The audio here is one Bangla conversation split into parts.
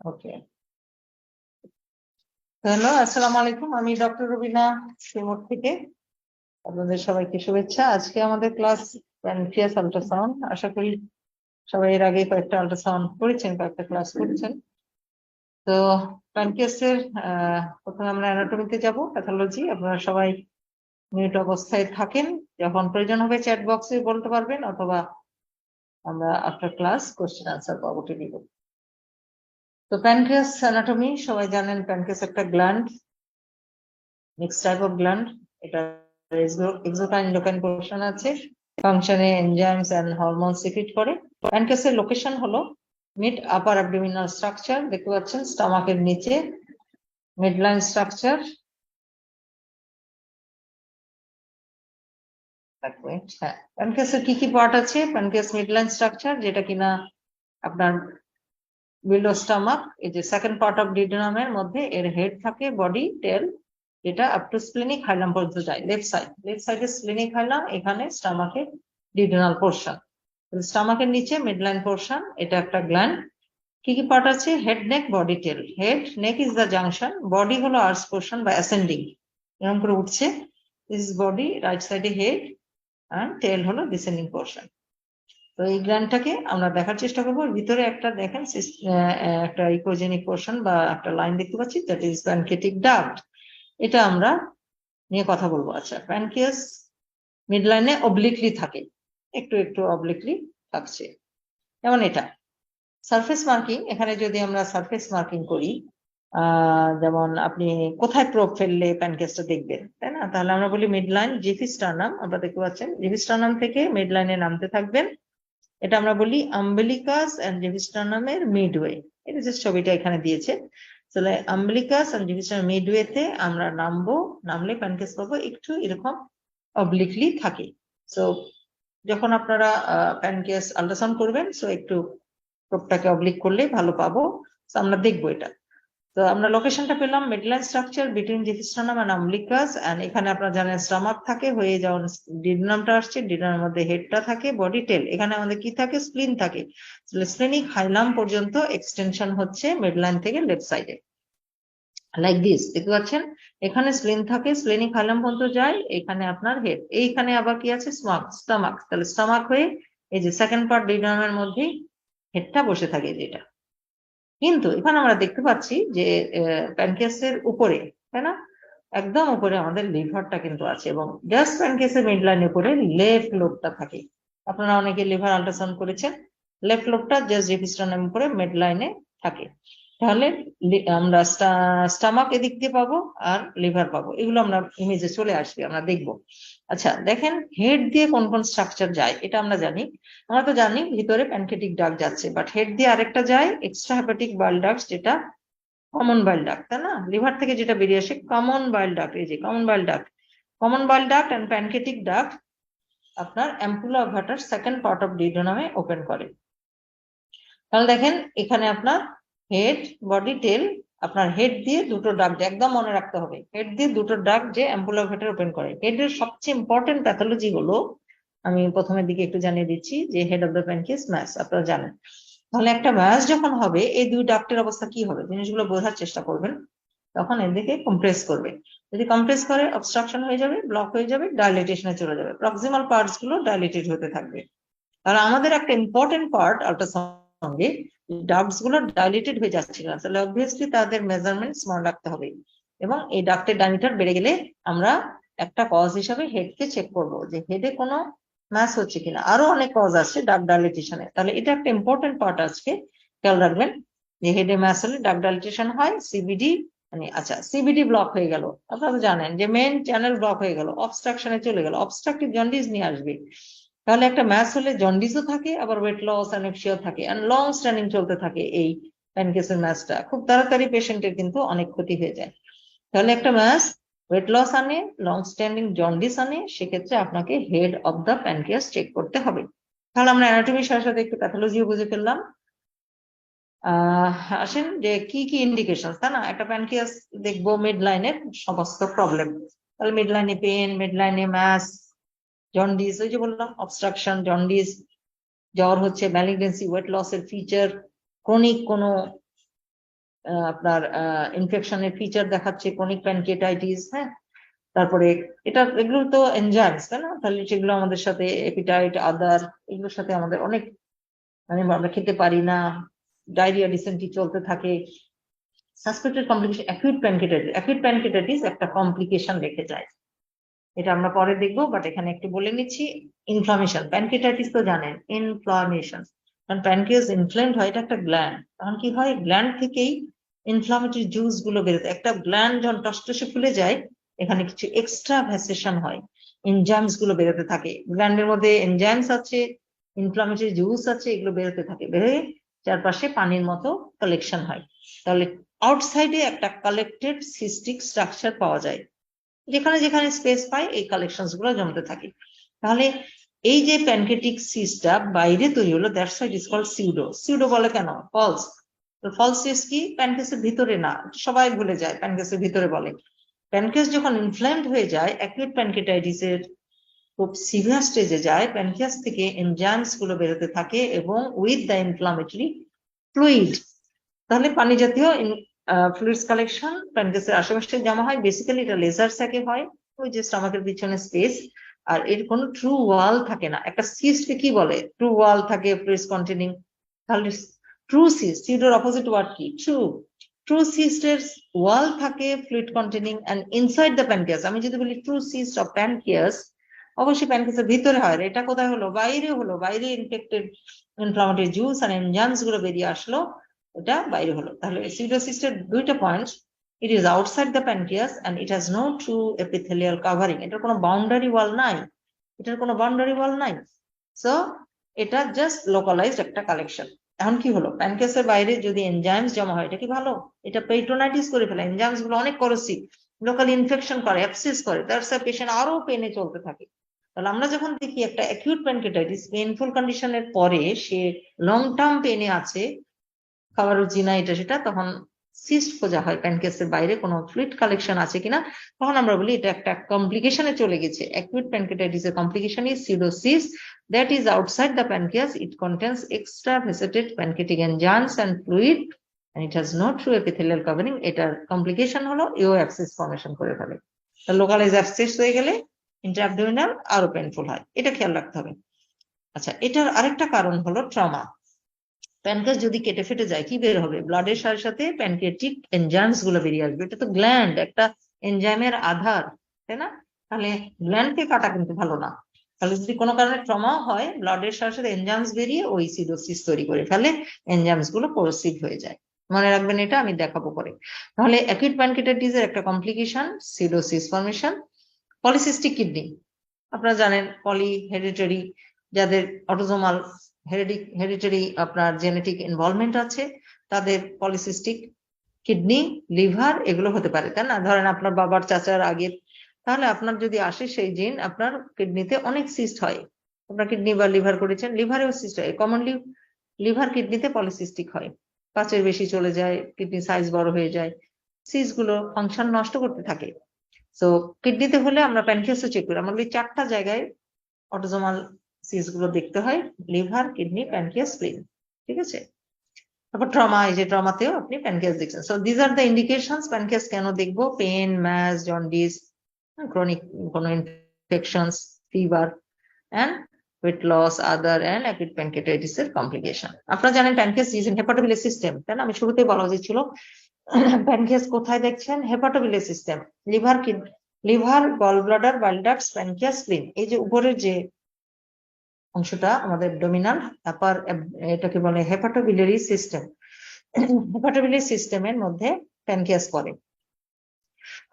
ওকে, হ্যালো, আসসালামু আলাইকুম। আমি ডক্টর রুবিনা সিমোর থেকে আপনাদের সবাইকে শুভেচ্ছা। আজকে আমাদের ক্লাস প্যানক্রিয়াস আল্ট্রাসাউন্ড। আশা করি সবাই এর আগে কয়েকটা আল্ট্রাসাউন্ড করেছেন, কয়েকটা ক্লাস করেছেন। তো প্যানক্রিয়াসের প্রথমে আমরা অ্যানাটমিতে যাব, প্যাথোলজি। আপনারা সবাই মিউট অবস্থায় থাকেন, যখন প্রয়োজন হবে চ্যাট বক্সে বলতে পারবেন, অথবা আমরা আফটার ক্লাস কোশ্চেন আনসার পাবো দিব। তো প্যানক্রিয়াস অ্যানাটমি সবাই জানেন, প্যানক্রিয়াস একটা gland, mix type of gland. এটা এক্সোক্রাইন এন্ডোক্রাইন পোর্শন আছে, ফাংশনে এনজাইমস এন্ড হরমোন সিক্রেট করে। প্যানক্রিয়াসের লোকেশন হলো মিড আপার অ্যাবডোমিনাল স্ট্রাকচার, দেখতে পাচ্ছেন স্টমাকের নিচে মিডলাইন স্ট্রাকচার। হ্যাঁ, প্যানক্রিয়াসের কি কি পার্ট আছে? প্যানক্রিয়াস মিডলাইন স্ট্রাকচার, যেটা কিনা আপনার বিলো স্টমাক, এই যে সেকেন্ড পার্ট অফ ডিডেনামের মধ্যে এর হেড থাকে, বডি, টেল, এটা আপ টু স্প্লেনিক হাইলাম পর্যন্ত যায়। লেফট সাইডে স্প্লেনিক হাইলাম, এখানে স্টমাকে ডিডেনাল পোর্শন। স্টমাকের নিচে মিডলাইন পোর্শন, এটা একটা গ্ল্যান্ড। কি কি পার্ট আছে? Head, neck, body, tail. Head, neck is the junction, body হলো আর্স পোর্শন বা অ্যাসেন্ডিং, এরকম করে উঠছে। দিস ইজ বডি, রাইট সাইডে হেড, আর টেল হলো ডিসেন্ডিং পোর্শন। তো এই গ্ল্যান্ডটাকে আমরা দেখার চেষ্টা করবো। ভিতরে একটা দেখেন একটা ইকোজেনিক পোর্শন বা একটা লাইন দেখতে পাচ্ছি, দ্যাট ইজ প্যানক্রিয়াটিক ডাক্ট। এটা আমরা নিয়ে কথা বলবো। আচ্ছা, প্যানক্রিয়াস মিডলাইনে অবলিকলি থাকে, একটু একটু অবলিকলি থাকছে, যেমন এটা সারফেস মার্কিং। এখানে যদি আমরা সারফেস মার্কিং করি, যেমন আপনি কোথায় প্রোব ফেললে প্যানক্রিয়াসটা দেখবেন, তাই না? তাহলে আমরা বলি মিডলাইন জিফিস্টার্নাম, আমরা দেখতে পাচ্ছেন জিফিস্টার্নাম থেকে মিডলাইনে নামতে থাকবেন। এটা আমরা বলি আম্বিলিকাস এন্ড জিফিস্টার্নামের মিডওয়ে। এটা যে ছবিটা এখানে দিয়েছে, তাহলে আম্বিলিকাস এন্ড জিফিস্টার্নাম মিডওয়েতে আমরা নামবো। নামলে প্যানক্রিয়াস পাবো একটু এরকম অবলিকলি থাকে। সো যখন আপনারা প্যানক্রিয়াস আল্ট্রাসাউন্ড করবেন, সো একটু প্রোবটাকে অবলিক করলে ভালো পাবো। তো আমরা দেখবো এটা। তো আমরা লোকেশনটা পেলাম, midline structure between xiphisternum and umbilicus. And এখানে আপনারা জানেন স্টমাক থাকে, হয়ে যাওয়ার ডিডেনামটা আসছে, ডিডেনামের মধ্যে হেডটা থাকে, বডি, টেল। এখানে আমাদের কি থাকে? স্প্লিন থাকে। স্প্লেনিক হাইলাম পর্যন্ত এক্সটেনশন হচ্ছে মিডলাইন থেকে লেফট সাইডে, লাইক দিস, দেখতে পাচ্ছেন। এখানে স্প্লিন থাকে, স্প্লেনিক হাইলাম পর্যন্ত যায়, এখানে আপনার হেড। এইখানে আবার কি আছে? স্টমাক। তাহলে স্টমাক হয়ে এই যে সেকেন্ড পার্ট ডিডেনামের মধ্যে হেডটা বসে থাকে যেটা। কিন্তু এখানে আমরা দেখতে পাচ্ছি যে প্যানক্রিয়াসের উপরে, তাই না, একদম উপরে আমাদের লিভারটা কিন্তু আছে, এবং জাস্ট প্যানক্রিয়াসের মিডলাইনের উপরে লেফট লোবটা থাকে। আপনারা অনেকে লিভার আল্ট্রাসাউন্ড করেছেন, লেফট লোবটা জাস্ট জিফিস্টার্নামের উপরে মিডলাইনে থাকে। তাহলে আমরা স্টামাক এদিক দিয়ে পাবো আর লিভার পাবো, এগুলো আমরা ইমেজে চলে আসবে, আমরা দেখবো। আচ্ছা, দেখেন হেড দিয়ে কোন কোন স্ট্রাকচার যায় এটা আমরা জানি। আমরা তো জানি ভিতরে প্যানক্রিয়াটিক ডাক্ট যাচ্ছে, বাট হেড দিয়ে আরেকটা যায়, এক্সট্রা হেপাটিক বাইল ডাক্ট, যেটা কমন বাইল ডাক্ট, তাই না? লিভার থেকে যেটা বেরিয়ে আসে কমন বাইল ডাক্ট, এই যে common bile duct. Common bile duct and pancreatic duct আপনার ampulla of Vater second part of ডিডেনামে ওপেন করে। তাহলে দেখেন এখানে আপনার হেড, বডি, টেল, আপনার হেড দিয়ে দুটো ডাক্ট, একদম মনে রাখতে হবে, হেড দিয়ে দুটো ডাক্ট যে অ্যাম্পুলা অফ ভাটার ওপেন করে। হেডের সবচেয়ে ইম্পর্টেন্ট প্যাথোলজি হলো, আমি প্রথমের দিকে একটু জানিয়ে দিচ্ছি, যে head of the pancreas mass, আপনারা জানেন। তাহলে একটা ম্যাস যখন হবে, এই দুই ডাক্টের অবস্থা কি হবে জিনিসগুলো বোঝার চেষ্টা করবেন। তখন এদিকে কম্প্রেস করবে, যদি কম্প্রেস করে অবস্ট্রাকশন হয়ে যাবে, ব্লক হয়ে যাবে, ডাইলেটেশনে চলে যাবে, প্রক্সিমাল পার্টস গুলো ডাইলেটেড হতে থাকবে। আর আমাদের একটা ইম্পর্টেন্ট পার্ট আল্ট্রাসাউন্ডে ডাক্টস গুলো ডাইলেটেড হয়ে যাচ্ছে না, তাহলে অবভিয়াসলি তাদের মেজারমেন্ট স্মল রাখতে হবে। এবং এই ডাক্টের ডায়ামিটার বেড়ে গেলে আমরা একটা কজ হিসাবে হেডকে চেক করবো, যে হেডে কোনো ম্যাস হচ্ছে কিনা। আরো অনেক কজ আছে ডাক্ট ডাইলেটেশনে, তাহলে এটা একটা ইম্পর্টেন্ট পার্ট, আজকে খেয়াল রাখবেন। যে হেডে ম্যাস হলে ডাক্ট ডাইলেটেশন হয়, সিবিডি মানে, আচ্ছা সিবিডি ব্লক হয়ে গেল, আপনারা জানেন যে মেন চ্যানেল ব্লক হয়ে গেল, অবস্ট্রাকশনে চলে গেল, অবস্ট্রাকটিভ জন্ডিস নিয়ে আসবে। তাহলে একটা ম্যাস হলে জন্ডিসও থাকে, আবার ওয়েট লস, অ্যানোক্সিয়া থাকে, এন্ড লং স্ট্যান্ডিং চলতে থাকে। এই প্যানক্রিয়াসের ম্যাসটা খুব তাড়াতাড়ি পেশেন্টের কিন্তু অনেক ক্ষতি হয়ে যায়। তাহলে একটা ম্যাস ওয়েট লস আনে, লং স্ট্যান্ডিং জন্ডিস আনে, সেক্ষেত্রে আপনাকে head of the pancreas check করতে হবে। তাহলে আমরা অ্যানাটমির সাথে সাথে একটু প্যাথোলজিও বুঝে ফেললাম। আসেন যে কি কি ইন্ডিকেশন, তাই না? একটা প্যানক্রিয়াস দেখবো মিড লাইনের সমস্ত প্রবলেম, তাহলে মিড লাইনে পেন, মিড লাইনে ম্যাস, জন্ডিস, ওই যে বললাম অবস্ট্রাকশন, জন্ডিস, জ্বর হচ্ছে, ম্যালিগনেন্সি, ওয়েট লসের ফিচার, ক্রনিক কোনো আপনার ইনফেকশনের ফিচার দেখাচ্ছে, ক্রনিক প্যানক্রিয়াটাইটিস, হ্যাঁ। তারপরে এগুলো তো এনজাইমস, তাই না? তাহলে সেগুলো আমাদের সাথে এপিটাইট, আদার, এগুলোর সাথে আমাদের অনেক, মানে আমরা খেতে পারি না, ডায়রিয়া, ডিসেন্ট্রি চলতে থাকে। সাসপেক্টেড কমপ্লিকেশন অ্যাকিউট প্যানক্রিয়াটাইটিস একটা কমপ্লিকেশন রেখে যায়, এটা আমরা পরে দেখবো, বাট এখানে একটু বলে নিচ্ছি। ইনফ্লামেশন, প্যানক্রিয়াটাইটিস তো জানেন ইনফ্লামেশন, কারণ প্যানক্রিয়াস ইনফ্লেমড হয়, এটা একটা গ্ল্যান্ড, তখন কি হয় গ্ল্যান্ড থেকেই ইনফ্লামেটরি জুস গুলো বেরোতে, একটা গ্ল্যান্ড যখন টসটসে ফুলে যায় এখানে কিছু এক্সট্রা ভ্যাসেশন হয়, এনজাইমস গুলো বেরোতে থাকে, গ্ল্যান্ডের মধ্যে এনজাইমস আছে, ইনফ্লামেটরি জুস আছে, এগুলো বেরোতে থাকে, বেরোয় চারপাশে পানির মতো কালেকশন হয়। তাহলে আউটসাইডে একটা কালেক্টেড সিস্টিক স্ট্রাকচার পাওয়া যায়, যেখানে যেখানে স্পেস পায় এই কালেকশন গুলো জমতে থাকে। তাহলে এই যে প্যানক্রিয়াটিক সিস্টটা বাইরে তৈরি হলো, that's why it is called pseudo. Pseudo বলে কেন? ফলস। তো ফলস সিস্ট কি? প্যানক্রিয়াসের ভিতরে না, সবাই ভুলে যায় প্যানক্রিয়াসের ভিতরে বলে। প্যানক্রিয়াস যখন ইনফ্লেমড হয়ে যায়, অ্যাকিউট প্যানক্রিয়াটাইটিসের খুব সিভিয়ার স্টেজে যায়, প্যানক্রিয়াস থেকে এনজাইমস গুলো বেরোতে থাকে এবং উইথ দ্য ইনফ্লামেটরি ফ্লুইড, তাহলে পানি জাতীয় ফ্লুইডস কালেকশন প্যানক্রিয়াসের আশেপাশে জমা হয়। বেসিক্যালি এটা লেজার স্যাকে হয়, ওই যে স্টমাকের পিছনে স্পেস, আর এর কোনো ট্রু ওয়াল থাকে না। একটা সিস্টকে কি বলে? ট্রু ওয়াল থাকে, ফ্লুইডস কন্টেনিং। তাহলে ট্রু সিস্ট, সিডোর অপোজিট ওয়ার্ড কি? ট্রু। ট্রু সিস্টের ওয়াল থাকে, fluid containing, and inside the pancreas. আমি যদি বলি ট্রু সিস্ট অফ প্যানক্রিয়াস, অবশ্যই প্যানক্রিয়াসের ভিতরে হয়, এটা কোথায় হলো? বাইরে হলো, বাইরে ইনফেক্টেড ইনফ্লামেটরি জুস আর এনজাইমস গুলো বেরিয়ে আসলো, এটা বাইরে হলো। তাহলে সিডোসিস্টের দুইটা points, it is outside the pancreas and it has no true epithelial covering, এটার কোনো বাউন্ডারি ওয়াল নাই, এটার কোনো বাউন্ডারি ওয়াল নাই। সো এটা জাস্ট লোকালাইজড একটা কালেকশন। এখন কি হলো, প্যানক্রিয়াসের বাইরে যদি এনজাইমস জমা হয়, এটা কি ভালো? এটা পেইটোনাইটিস করে ফেলে, এনজাইমস গুলো অনেক করসিভ, লোকাল ইনফেকশন করে, অ্যাবসেস করে, তার পেশেন্ট আরো পেনে চলতে থাকে। তাহলে আমরা যখন দেখি একটা অ্যাকিউট প্যানক্রিয়াটাইটিস পেইনফুল কন্ডিশনের পরে সে লং টার্ম পেনে আছে, খাবার রুচি না এটা সেটা, তখন সিস্ট খোঁজা হয় প্যানক্রিয়াসের বাইরে কোনো ফ্লুইড কালেকশন আছে কিনা, তখন আমরা বলি এটা একটা কমপ্লিকেশনে চলে গেছে। অ্যাকিউট প্যানক্রিয়াটাইটিসের complication is pseudocyst that is outside the pancreas. It contains extravasated pancreatic enzymes and fluid and it has no true epithelial covering. এটার কমপ্লিকেশন হলো ইও অ্যাবসেস ফর্মেশন করে ফেলে। লোকালাইজ অ্যাবসেস হয়ে গেলে ইন্ট্রাঅ্যাবডোমিনাল আরো পেইনফুল হয়, এটা খেয়াল রাখতে হবে। আচ্ছা, এটার আরেকটা কারণ হলো ট্রমা। প্যানক্রিয়াস যদি কেটে ফেটে যায় কি বের হবে? ব্লাডের সাথে সাথে প্যানক্রিয়াটিক এনজাইমস গুলো বেরিয়ে আসবে, এটা তো গ্ল্যান্ড, একটা এনজাইমের আধার, তাই না? তাহলে গ্ল্যান্ডকে কাটা কিন্তু ভালো না। তাহলে যদি কোনো কারণে ট্রমা হয়, ব্লাডের সাথে সাথে এনজাইমস বেরিয়ে ওই সিডোসিস তৈরি করে ফেলে, এনজাইমস গুলো কোরসিভ হয়ে যায়। মনে রাখবেন, এটা আমি দেখাবো পরে। তাহলে অ্যাকিউট প্যানক্রিয়াটাইটিসের একটা কমপ্লিকেশন সিডোসিস ফর্মেশন। পলিসিস্টিক কিডনি, আপনারা জানেন পলি হেরিডিটারি, যাদের অটোজোমাল হেরিডিটারি আপনার জেনেটিক ইনভলভমেন্ট আছে, তাদের পলিসিস্টিক কিডনি, লিভার এগুলো হতে পারে, তাই না? ধরেন আপনার বাবার চাচার আগের, তাহলে আপনার যদি আসে সেই জিন, আপনার কিডনিতে অনেক সিস্ট হয়, আপনার কিডনি বা লিভার করেছেন, লিভারেও সিস্ট হয়। কমনলি লিভার কিডনিতে পলিসিস্টিক হয়, পাঁচের বেশি চলে যায়, কিডনি সাইজ বড় হয়ে যায়, সিস্ট গুলো ফাংশন নষ্ট করতে থাকে। তো কিডনিতে হলে আমরা প্যানক্রিয়াসও চেক করি, আমরা বলি চারটা জায়গায় অটোজোমাল সিস্ট গুলো দেখতে হয়: লিভার, কিডনি, প্যানক্রিয়াস, স্প্লিন। ঠিক আছে? তারপর ট্রমা, এই যে ট্রমাতেও আপনি প্যানক্রিয়াস দেখছেন। So this are the indications. Pancreas কেন দেখবো? পেন, ম্যাস, জন্ডিস, ক্রনিক কোনো infections, fever and weight loss, other and acute pancreatitis এর কমপ্লিকেশন। আপনারা জানেন pancreas is in hepatobiliary system, তাই না? আমি শুরুতেই বলা উচিত ছিল। প্যানক্রিয়াস কোথায় দেখছেন? Hepatobiliary system. Liver, liver, gall bladder, bile ducts, pancreas, spleen, এই যে উপরের যে অংশটা আমাদের ডোমিনাল আপার, এটাকে বলে হেপাটোবিলিয়ারি সিস্টেম। হেপাটোবিলিয়ারি সিস্টেমের মধ্যে প্যানক্রিয়াস পড়ে।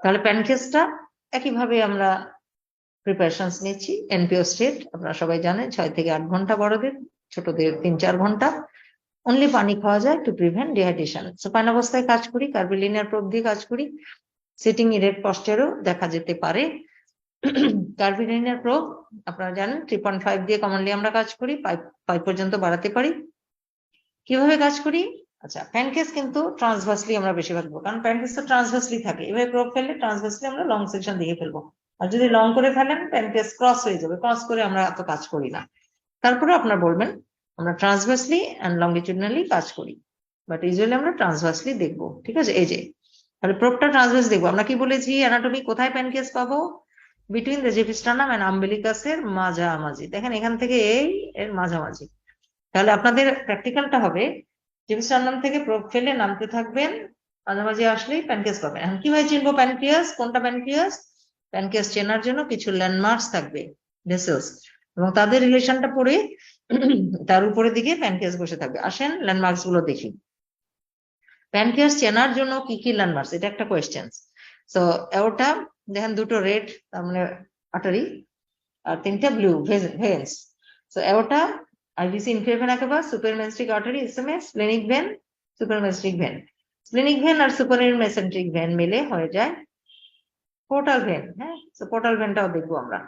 তাহলে প্যানক্রিয়াসটা একইভাবে আমরা প্রিপারেশনস নিচ্ছি। এনপিও স্টেট আপনারা সবাই জানেন, 6 থেকে 8 ঘন্টা বড়দের, ছোটদের 3-4 ঘন্টা। অনলি পানি খাওয়া যায় টু প্রিভেন্ট ডিহাইড্রেশন। সুপাইন অবস্থায় কাজ করি, কার্ভিলিনিয়ার প্রোব দিয়ে কাজ করি, সিটিং ইরেক্ট পস্চারেও দেখা যেতে পারে। কার্ভিলিনিয়ার প্রোব আপনারা জানেন 3.5 দিয়ে কমনলি আমরা কাজ করি, 5 পর্যন্ত বাড়াতে পারি। কিভাবে কাজ করি? আচ্ছা, প্যানক্রিয়াস কিন্তু ট্রান্সভার্সলি আমরা বেশিরভাগ দেবো, কারণ প্যানক্রিয়াস তো ট্রান্সভার্সলি থাকে। এভাবে প্রোব ফেললে ট্রান্সভার্সলি আমরা লং সেকশন দিয়ে ফেলবো, আর যদি লং করে ফেলেন প্যানক্রিয়াস ক্রস হয়ে যাবে, ক্রস করে আমরা এত কাজ করি না। তারপরে আপনার বলবেন আমরা ট্রান্সভার্সলি অ্যান্ড লঙ্গিটিউডনালি কাজ করি, বাট ইউজুয়ালি আমরা ট্রান্সভার্সলি দেখবো। ঠিক আছে, এই যে তাহলে প্রোবটা ট্রান্সভার্স দেখবো। আমরা কি বলেছি অ্যানাটমি কোথায় প্যানক্রিয়াস পাবো? বিটুইন দ্য জেফিস্টার্নাম এন্ড আম্বিলিকাসের মাঝামাঝি। দেখেন এখান থেকে এই এর মাঝামাঝি। তাহলে আপনাদের প্র্যাকটিক্যালটা হবে জেফিস্টার্নাম থেকে প্রোব ফেলে নামতে থাকবেন, মাঝামাঝি আসলেই প্যানক্রিয়াস পাবেন। এখন কিভাবে চিনবো প্যানক্রিয়াস কোনটা প্যানক্রিয়াস? প্যানক্রিয়াস চেনার জন্য কিছু ল্যান্ডমার্কস থাকবে, ভেসেলস, এবং তাদের রিলেশনটা পড়ে তার উপরের দিকে প্যানক্রিয়াস বসে থাকবে। আসেন ল্যান্ডমার্কস গুলো দেখি। প্যানক্রিয়াস চেনার জন্য কি কি ল্যান্ডমার্কস, এটা একটা কোয়েশ্চেন। তো ওটা দেখেন দুটো রেড, তার মানে আর্টারি, আর তিনটা ব্লু ভেন্স। তো ওটা IVC inferior vena cava, superior mesenteric artery, SMA, splenic vein, superior mesenteric vein. Splenic vein আর সুপিরিয়র মেসেন্ট্রিক ভেন মিলে হয়ে যায় পোর্টাল ভেন। হ্যাঁ, তো পোর্টাল ভেনটাও দেখবো আমরা।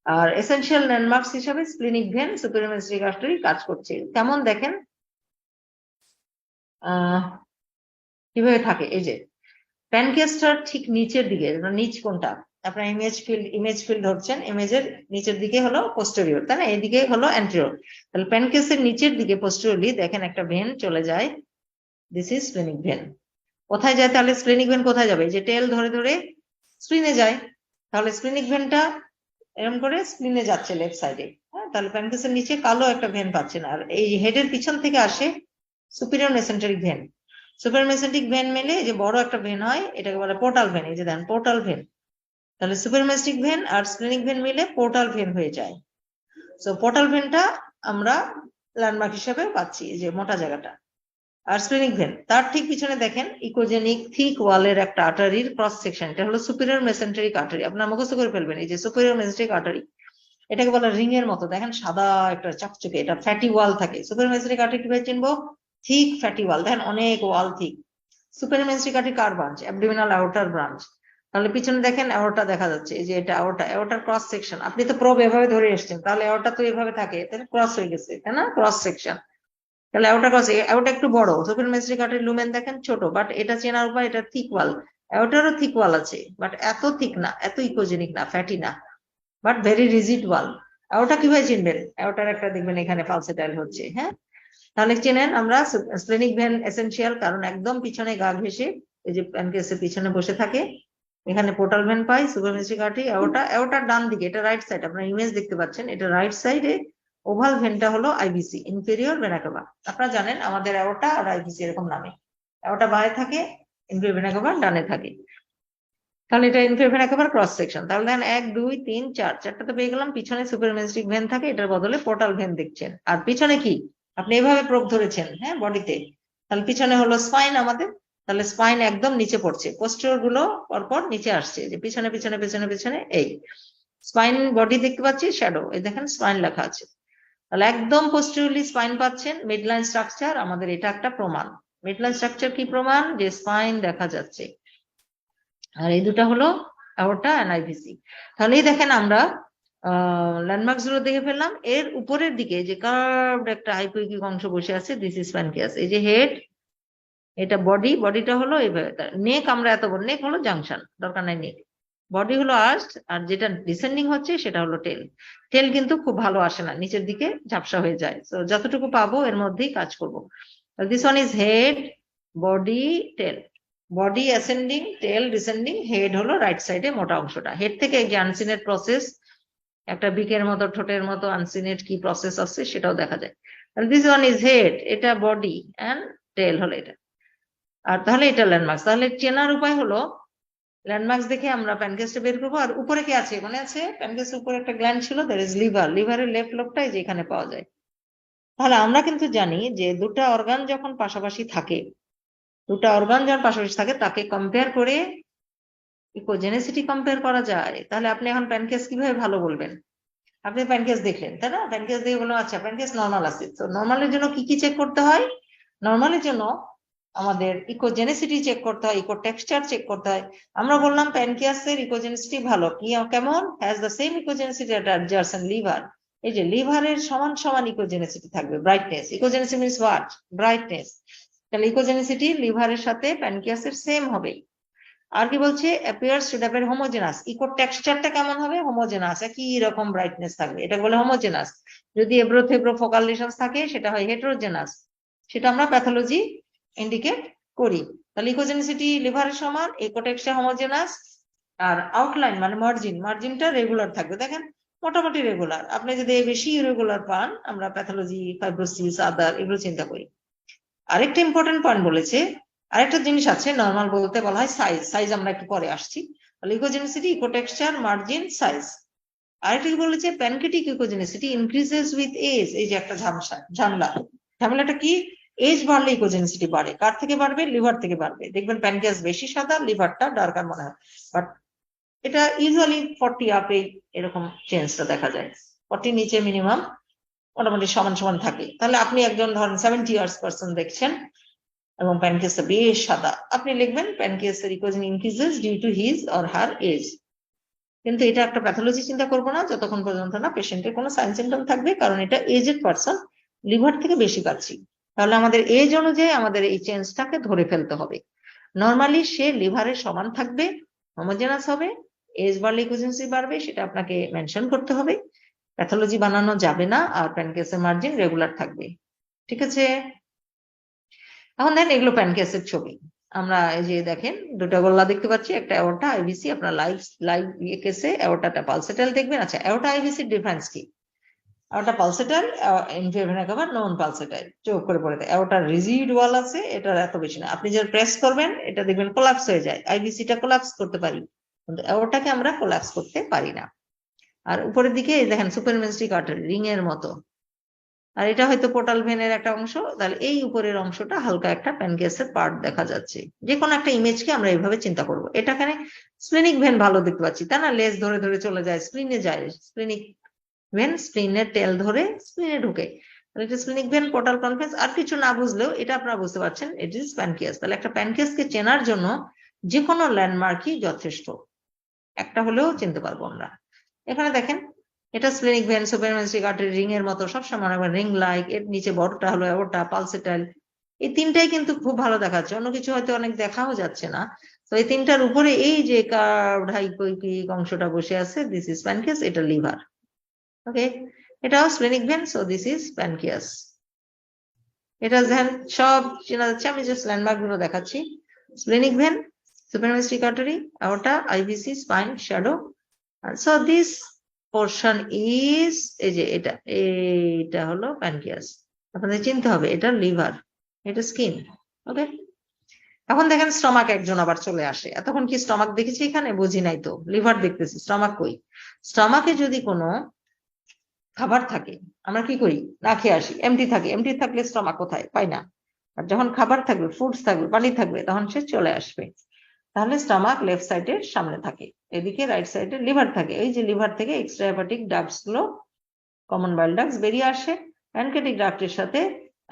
আর এসেনশিয়াল ল্যান্ডমার্কস হিসাবে splenic vein, superior mesenteric artery কাজ করছে। কেমন দেখেন কিভাবে থাকে। এই যে প্যানক্রিয়াসটার ঠিক নিচের দিকে, নিচ কোনটা আপনার ইমেজ ফিল্ড ধরছেন, ইমেজের নিচের দিকে হলো পোস্টেরিয়র, তাই না? এদিকে হলো অ্যান্টেরিয়র। তাহলে প্যানক্রিয়াসের নিচের দিকে পোস্টেরিয়রলি দেখেন একটা ভেন চলে যায়, দিস ইজ স্প্লেনিক ভেন। কোথায় যায় তাহলে স্প্লেনিক ভেন? কোথায় যাবে? যে টেল ধরে ধরে স্প্লিনে যায়। তাহলে স্প্লেনিক ভেনটা এরকম করে স্প্লিনে যাচ্ছে লেফট সাইডে। হ্যাঁ, তাহলে প্যানক্রিয়াসের নিচে কালো একটা ভেন পাচ্ছেন। আর এই হেডের পিছন থেকে আসে superior mesenteric vein. Superior mesenteric vein মিলে যে বড় একটা ভেন হয়, এটাকে বলে পোর্টাল ভেন। এই যে দেন পোর্টাল ভেন। তাহলে সুপিরিয়র মেসেন্ট্রিক ভেন আর স্প্লেনিক ভেন মিলে পোর্টাল ভেন হয়ে যায়। সো পোর্টাল ভেনটা আমরা ল্যান্ডমার্ক হিসেবে পাচ্ছি, এই যে মোটা জায়গাটা। আর স্প্লেনিক ভেন তার ঠিক পিছনে দেখেন ইকোজেনিক থিক ওয়ালের একটা আর্টারির ক্রস সেকশন, এটা হলো সুপিরিয়র মেসেন্ট্রিক আর্টারি। আপনারা মুখস্থ করে ফেলবেন, এই যে সুপিরিয়র মেসেন্ট্রিক আর্টারি, এটাকে বলে রিং এর মতো, দেখেন সাদা একটা চকচকে, এটা ফ্যাটি ওয়াল থাকে। সুপিরিয়র মেসেন্ট্রিক আর্টারি কিভাবে চিনবো? থিক ফ্যাটি ওয়াল, দেখেন অনেক ওয়াল থিক। সুপিরিয়র মেসেন্ট্রিক আর্টারি কার ব্রাঞ্চ? Abdominal outer branch. তাহলে পিছনে দেখেন অ্যাওর্টা দেখা যাচ্ছে, এই যে এটা অ্যাওর্টা, অ্যাওর্টার ক্রস সেকশন। আপনি তো প্রব এভাবে ধরে এসেছেন, তাহলে অ্যাওর্টা তো এভাবে থাকে, তাহলে ক্রস হয়ে গেছে, তাই না? Cross section. তাহলে অ্যাওর্টা ক্রস, অ্যাওর্টা একটু বড়। সুপিরিয়র মেসেন্ট্রিক আর্টারি লুমেন দেখেন ছোট, বাট এটা চেনার উপায়, এটা থিক ওয়াল। অ্যাওর্টারও থিক ওয়াল আছে, বাট এত থিক না, এত ইকোজেনিক না, ফ্যাটি না, but very rigid wall. Aorta কিভাবে চিনবেন? অ্যাওর্টার একটা দেখবেন এখানে পালসেটাইল হচ্ছে। হ্যাঁ, তাহলে চেনেন আমরা স্প্লেনিক ভেন এসেনশিয়াল, কারণ একদম পিছনে গা ঘেঁষে এই যে প্যানক্রিয়াসের পিছনে বসে থাকে। এখানে portal when pi, superior mesenteric artery, অ্যাওর্টার ডান দিকে, এটা রাইট সাইড, আপনারা ইমেজ দেখতে পাচ্ছেন, এটা রাইট সাইডে ওভাল ভেনটা হলো আইভিসি, ইনফেরিয়র ভেনা কাভা। আপনারা জানেন আমাদের অ্যাওর্টা আর আইভিসি এরকম নামে, অ্যাওর্টা বাঁয়ে থাকে, ইনফেরিয়র ভেনা কাভা ডানে থাকে। তাহলে এটা inferior vena cover cross section. তাহলে দেখেন 1 2 3 4, চারটা তো পেয়ে গেলাম। পিছনে সুপিরিয়র মেসেন্ট্রিক ভেন থাকে, এটার বদলে পোর্টাল ভেন দেখছেন। আর পিছনে কি আপনি এভাবে প্রোব ধরেছেন, হ্যাঁ, বডিতে, তাহলে পিছনে হলো স্পাইন আমাদের। তাহলে স্পাইন একদম নিচে পড়ছে, পোস্টেরিয়র গুলো পরপর নিচে আসছে, যে পিছনে পিছনে পিছনে পিছনে এই স্পাইন বডি দেখতে পাচ্ছি, শ্যাডো, এই দেখেন স্পাইন লেখা আছে। তাহলে একদম পোস্টেরিয়রলি স্পাইন পাচ্ছেন, মিডলাইন স্ট্রাকচার, আমাদের এটা একটা প্রমাণ। মিডলাইন স্ট্রাকচার কি প্রমাণ? যে স্পাইন দেখা যাচ্ছে। আর এই দুটা হলো অ্যাওর্টা এন্ড আইভিসি। তাহলেই দেখেন আমরা ল্যান্ডমার্কস গুলো দেখে ফেললাম। এর উপরের দিকে যে কার্ভড একটা হাইপোইকিক অংশ বসে আছে, দিস ইজ প্যানক্রিয়াস। এই যে হেড, এটা বডি, বডিটা হলো এইভাবে। নেক আমরা এত বড়, নেক হলো জাংশন, দরকার নাই নেক। বডি হলো আর্চ, আর যেটা ডিসেন্ডিং হচ্ছে সেটা হলো টেল। টেল কিন্তু খুব ভালো আসে না, নিচের দিকে ঝাপসা হয়ে যায়। তো যতটুকু পাবো এর মধ্যেই কাজ করবো। This one is head, body, tail. Body ascending, tail descending, head হলো রাইট সাইডে মোটা অংশটা। হেড থেকে যে আনসিনেট প্রসেস, একটা বিকের মতো ঠোঁটের মতো আনসিনেট কি প্রসেস আছে সেটাও দেখা যায়। দিস ওয়ান ইজ হেড, এটা বডি, এন্ড টেল হলো এটা। আর তাহলে এটা ল্যান্ডমার্কস। তাহলে চেনার উপায় হলো ল্যান্ডমার্কস দেখে আমরা প্যানক্রিয়াসটা বের করবো। আর উপরে কি আছে মনে আছে? প্যানক্রিয়াসের উপরে একটা গ্ল্যান্ড ছিল, দ্যাট ইজ লিভার। লিভারের লেফট লোবটাই যে এখানে পাওয়া যায়। তাহলে আমরা কিন্তু জানি যে দুটা অর্গান যখন পাশাপাশি থাকে, তাকে কম্পেয়ার করে ইকোজেনেসিটি কম্পেয়ার করা যায়। তাহলে আপনি এখন প্যানক্রিয়াস কিভাবে ভালো বলবেন? আপনি প্যানক্রিয়াস দেখলেন, তাই না? প্যানক্রিয়াস দেখে বললাম আচ্ছা প্যানক্রিয়াস নর্মাল আছে। তো নর্মালের জন্য কি কি চেক করতে হয়? নর্মালের জন্য আমাদের ইকোজেনেসিটি চেক করতে হয়, ইকো টেক্সচার চেক করতে হয়। আমরা বললাম প্যানক্রিয়াসের ইকোজেনেসিটি ভালো, কি কেমন? Has the same echogenicity at adjacent liver. এই যে লিভারের সমান সমান ইকোজেনেসিটি থাকবে, brightness. Echogenicity means what? Brightness. তাহলে ইকোজেনেসিটি লিভারের সাথে প্যানক্রিয়াসের সেম হবে। আর কি বলছে, appears to the homogeneous, echo টেক্সচারটা কেমন হবে, হোমোজেনাস, একই রকম ব্রাইটনেস থাকবে, এটা বলে হোমোজেনাস। যদি এব্রো থেব্রো ফোকাল লেশনস থাকে সেটা হয় হেটেরোজেনাস, সেটা আমরা প্যাথোলজি ইন্ডিকেট করি। তাহলে ইকোজেনিসিটি লিভারের সমান, ইকো টেক্সচার হোমোজেনাস, আর আউটলাইন মানে মার্জিনটা রেগুলার থাকবে। দেখেন মোটামুটি রেগুলার, আপনি যদি বেশি ইরেগুলার পান আমরা প্যাথোলজি ফাইব্রোসিস আদার এগুলো চিন্তা করি। আরেকটা ইম্পর্টেন্ট পয়েন্ট বলেছে, আরেকটা জিনিস আছে নর্মাল বলতে বলা হয় সাইজ, সাইজ আমরা একটু পরে আসছি। তাহলে echogenicity, echo texture, margin, size. আরেকটা কি বলেছে, pancreatic echogenicity increases with age, এই যে একটা ঝামেলা, ঝামেলাটা কি, এজ বাড়লে ইকোজেনিসিটি বাড়ে, কার থেকে বাড়বে, লিভার থেকে বাড়বে। দেখবেন প্যানক্রিয়াস বেশি সাদা, লিভারটা ডার্কার মনে হয়, বাট এটা ইউজুয়ালি 40 আপে এরকম চেঞ্জটা দেখা যায়, 40 নিচে মিনিমাম মোটামুটি সমান সমান থাকে। তাহলে আপনি একজন ধরেন 70 ইয়ার্স পার্সন দেখছেন এবং প্যানক্রিয়াসটা বেশ সাদা, আপনি লিখবেন প্যানক্রিয়াসের echogen increases due to his or her age. কিন্তু এটা একটা প্যাথোলজি চিন্তা করবো না যতক্ষণ পর্যন্ত না পেশেন্টের কোনো সাইন সিমটম থাকবে, কারণ এটা এজেড পার্সন, লিভার থেকে বেশি পাচ্ছি। তাহলে আমাদের এজ অনুযায়ী আমাদের এই চেঞ্জটাকে ধরে ফেলতে হবে। নর্মালি সে লিভারের সমান থাকবে, হোমোজেনাস হবে, এজ বাড়লে ইকোজেন্সি বাড়বে, সেটা আপনাকে মেনশন করতে হবে, প্যাথোলজি বানানো যাবে না, আর প্যানক্রিয়াসের মার্জিন রেগুলার থাকবে। ঠিক আছে, এখন দেখেন এগুলো প্যানক্রিয়াসের ছবি। আমরা এই যে দেখেন দুটো গোল্লা দেখতে পাচ্ছি, একটা অ্যাওর্টা আইভিসি, আপনার লাইভ লাইভ কেসে অ্যাওর্টাটা পালসেটাল দেখবেন। আচ্ছা, অ্যাওর্টা আইভিসির ডিফারেন্স কি? অ্যাওর্টা পালসেটাল, ইনফিউর ভেনা কাভার, নন পালসেটাল, চোখ করে পড়ে দেয়। অ্যাওর্টা রিজিড ওয়াল আছে, এটার এত বেশি না, আপনি যখন প্রেস করবেন এটা দেখবেন কোলাপস হয়ে যায়। আইভিসিটা কোলাপস করতে পারি, কিন্তু অ্যাওর্টাকে আমরা কোলাপস করতে পারি না। আর উপরের দিকে দেখেন সুপারমেন্সিক আর্টারি রিং এর মতো, আর এটা হয়তো পোর্টাল ভেনের একটা অংশ। তাহলে এই উপরের অংশটা হালকা একটা প্যানক্রিয়াসের পার্ট দেখা যাচ্ছে। যে কোনো একটা ইমেজকে আমরা এইভাবে চিন্তা করব। এটাখানে স্প্লিনিক ভেন ভালো দেখতে পাচ্ছি, তা না, লেজ ধরে ধরে চলে যায় স্প্লিনে যায়, স্প্লিনিক ভেন স্প্লিনের টেল ধরে স্প্লিনে ঢুকে, তাহলে এটা স্প্লিনিক ভেন, পোর্টাল কনফারেন্স। আর কিছু না বুঝলেও এটা আপনারা বুঝতে পারছেন ইট ইজ প্যানক্রিয়াস। তাহলে একটা প্যানক্রিয়াসকে চেনার জন্য যে কোনো ল্যান্ডমার্কই যথেষ্ট, একটা হলেও চিনতে পারবো আমরা। এখানে দেখেন এটা স্প্লেনিক ভেন, সুপারমেন্সিক আর্টারি রিং এর মতো, সবসময় মনে রাখবেন রিং লাইক। এর নিচে বড়টা হলো অ্যাওর্টা পালসেটাল, এই তিনটাই কিন্তু খুব ভালো দেখাচ্ছে, অন্য কিছু হয়তো অনেক দেখাও যাচ্ছে না। তো এই তিনটার উপরে এই যে কার্ভড হাইপোইপিক অংশটা বসে আছে, দিস ইজ প্যানক্রিয়াস, এটা লিভার। ওকে, এটাও splenic vein, so this is pancreas. এটা দেখেন সব চেনা যাচ্ছে, আমি জাস্ট ল্যান্ডমার্ক গুলো দেখাচ্ছি। স্প্লেনিক ভেন, সুপারমেন্সিক artery, aorta, IVC, spine, shadow. So this portion is, এই যে এটা হলো প্যানক্রিয়াস। আপনাদের চিনতে হবে এটা লিভার, এটা স্কিন। ওকে, এখন দেখেন স্টমাক একজন আবার চলে আসে। এতক্ষণ কি স্টমাক দেখেছি এখানে? বুঝি নাই তো, লিভার দেখতেছি, স্টমাক কই? স্টমাকে যদি কোনো খাবার থাকে আমরা কি করি? না খেয়ে আসি, এমটি থাকে, এমটি থাকলে স্টমাক কোথায়? পাই না। আর যখন খাবার থাকবে, ফুডস থাকবে, পানি থাকবে, তখন সে চলে আসবে। তাহলে স্টমাক লেফট সাইডের সামনে থাকে, এদিকে রাইট সাইডে লিভার থাকে। এই যে লিভার থেকে এক্সট্রা হেপাটিক ডাক্টস গুলো, কমন বাইল ডাক্টস বেরিয়ে আসে, প্যানক্রিয়াটিক ডাক্টের সাথে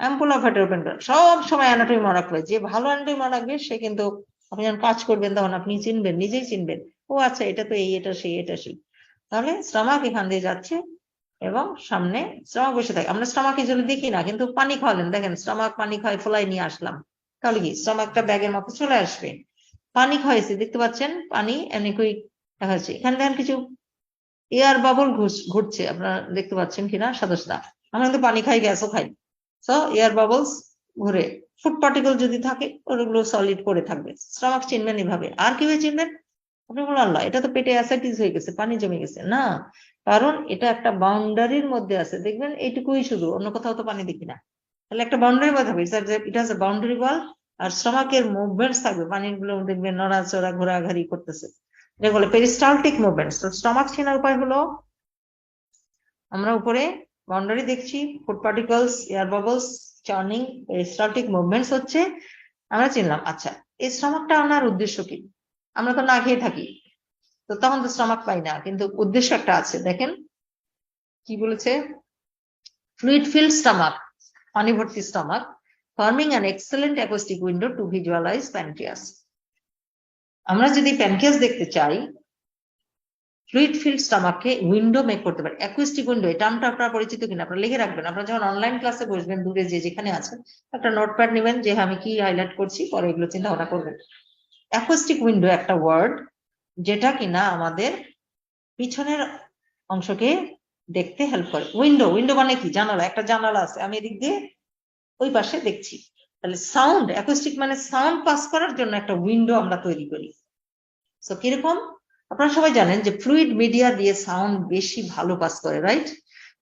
অ্যাম্পুলা ফ্যাটের ওপেন করে। সব সময় অ্যানাটমি মনে রাখবে, যে ভালো অ্যানাটমি মনে রাখবে সে কিন্তু আপনি যখন কাজ করবেন তখন আপনি চিনবেন, নিজেই চিনবেন, ও আচ্ছা এটা তো এই, এটা সেই, এটা সেই। তাহলে স্টমাক এখান দিয়ে যাচ্ছে এবং সামনে স্টমাক বসে থাকে। আমরা স্টমাক ইজুয়ালি দেখি না, কিন্তু পানি খাওয়ালেন, দেখেন স্টমাক পানি খাওয়াই ফোলাই নিয়ে আসলাম, তাহলে কি স্টমাকটা ব্যাগের মতো চলে আসবে। পানি খাওয়াইছি, দেখতে পাচ্ছেন পানি অ্যানিকুইক দেখা যাচ্ছে। এখানে দেখেন কিছু এয়ার বাবল ঘুরছে, আপনারা দেখতে পাচ্ছেন কিনা সাদা সাদা। আমরা কিন্তু পানি খাই, গ্যাসও খাই, সো এয়ার বাবলস ঘুরে। ফুড পার্টিকেল যদি থাকে ওগুলো সলিড করে থাকবে। স্টমাক চিনবেন এইভাবে। আর কিভাবে চিনবেন? আপনি বলেন আল্লাহ এটা তো পেটে অ্যাসাইটিস হয়ে গেছে, পানি জমে গেছে। না, কারণ এটা একটা বাউন্ডারির মধ্যে আছে, দেখবেন এইটুকুই শুধু, অন্য কোথাও তো পানি দেখি না। তাহলে একটা বাউন্ডারির মধ্যে থাকবে, it has a boundary wall. আর স্টমাকের মুভমেন্টস থাকবে, পানির গুলো দেখবেন নড়াচড়া ঘোরাঘুরি করতেছে, এটা বলে পেরিস্টালটিক মুভমেন্টস। তো স্টমাক চেনার উপায় হলো আমরা উপরে বাউন্ডারি দেখছি, food particles, air bubbles, churning, peristaltic movements হচ্ছে, আমরা চিনলাম। আচ্ছা, এই স্টমাকটা আনার উদ্দেশ্য কি? আমরা তো না খেয়ে থাকি, তো তখন তো স্টমাক পাই না, কিন্তু উদ্দেশ্য একটা আছে। দেখেন কি বলেছে, ফ্লুইড ফিল্ড স্টমাক, পানি ভর্তি stomach, forming an excellent acoustic window to visualise pancreas. আমরা যদি প্যানক্রিয়াস দেখতে চাই, ফ্লুইড ফিল্ড স্টমাককে উইন্ডো মেক করতে পারে। অ্যাকুস্টিক উইন্ডো, এই টার্মটা আপনারা পরিচিত কিনা আপনারা লিখে রাখবেন। আপনারা যখন অনলাইন ক্লাসে বসবেন, দূরে যে যেখানে আছেন একটা নোটপ্যাড নেবেন, যে আমি কি হাইলাইট করছি, পরে এগুলো চিন্তা ভাবনা করবেন। অ্যাকোস্টিক উইন্ডো একটা ওয়ার্ড, যেটা কিনা আমাদের পিছনের অংশকে দেখতে হেল্প করে। উইন্ডো, উইন্ডো মানে কি? জানালা, একটা জানালা আছে, আমি এদিক দিয়ে ওই পাশে দেখছি। তাহলে সাউন্ড, অ্যাকোস্টিক মানে সাউন্ড পাস করার জন্য একটা উইন্ডো আমরা তৈরি করি। তো কিরকম? আপনারা সবাই জানেন যে ফ্লুইড মিডিয়া দিয়ে সাউন্ড বেশি ভালো পাস করে, রাইট?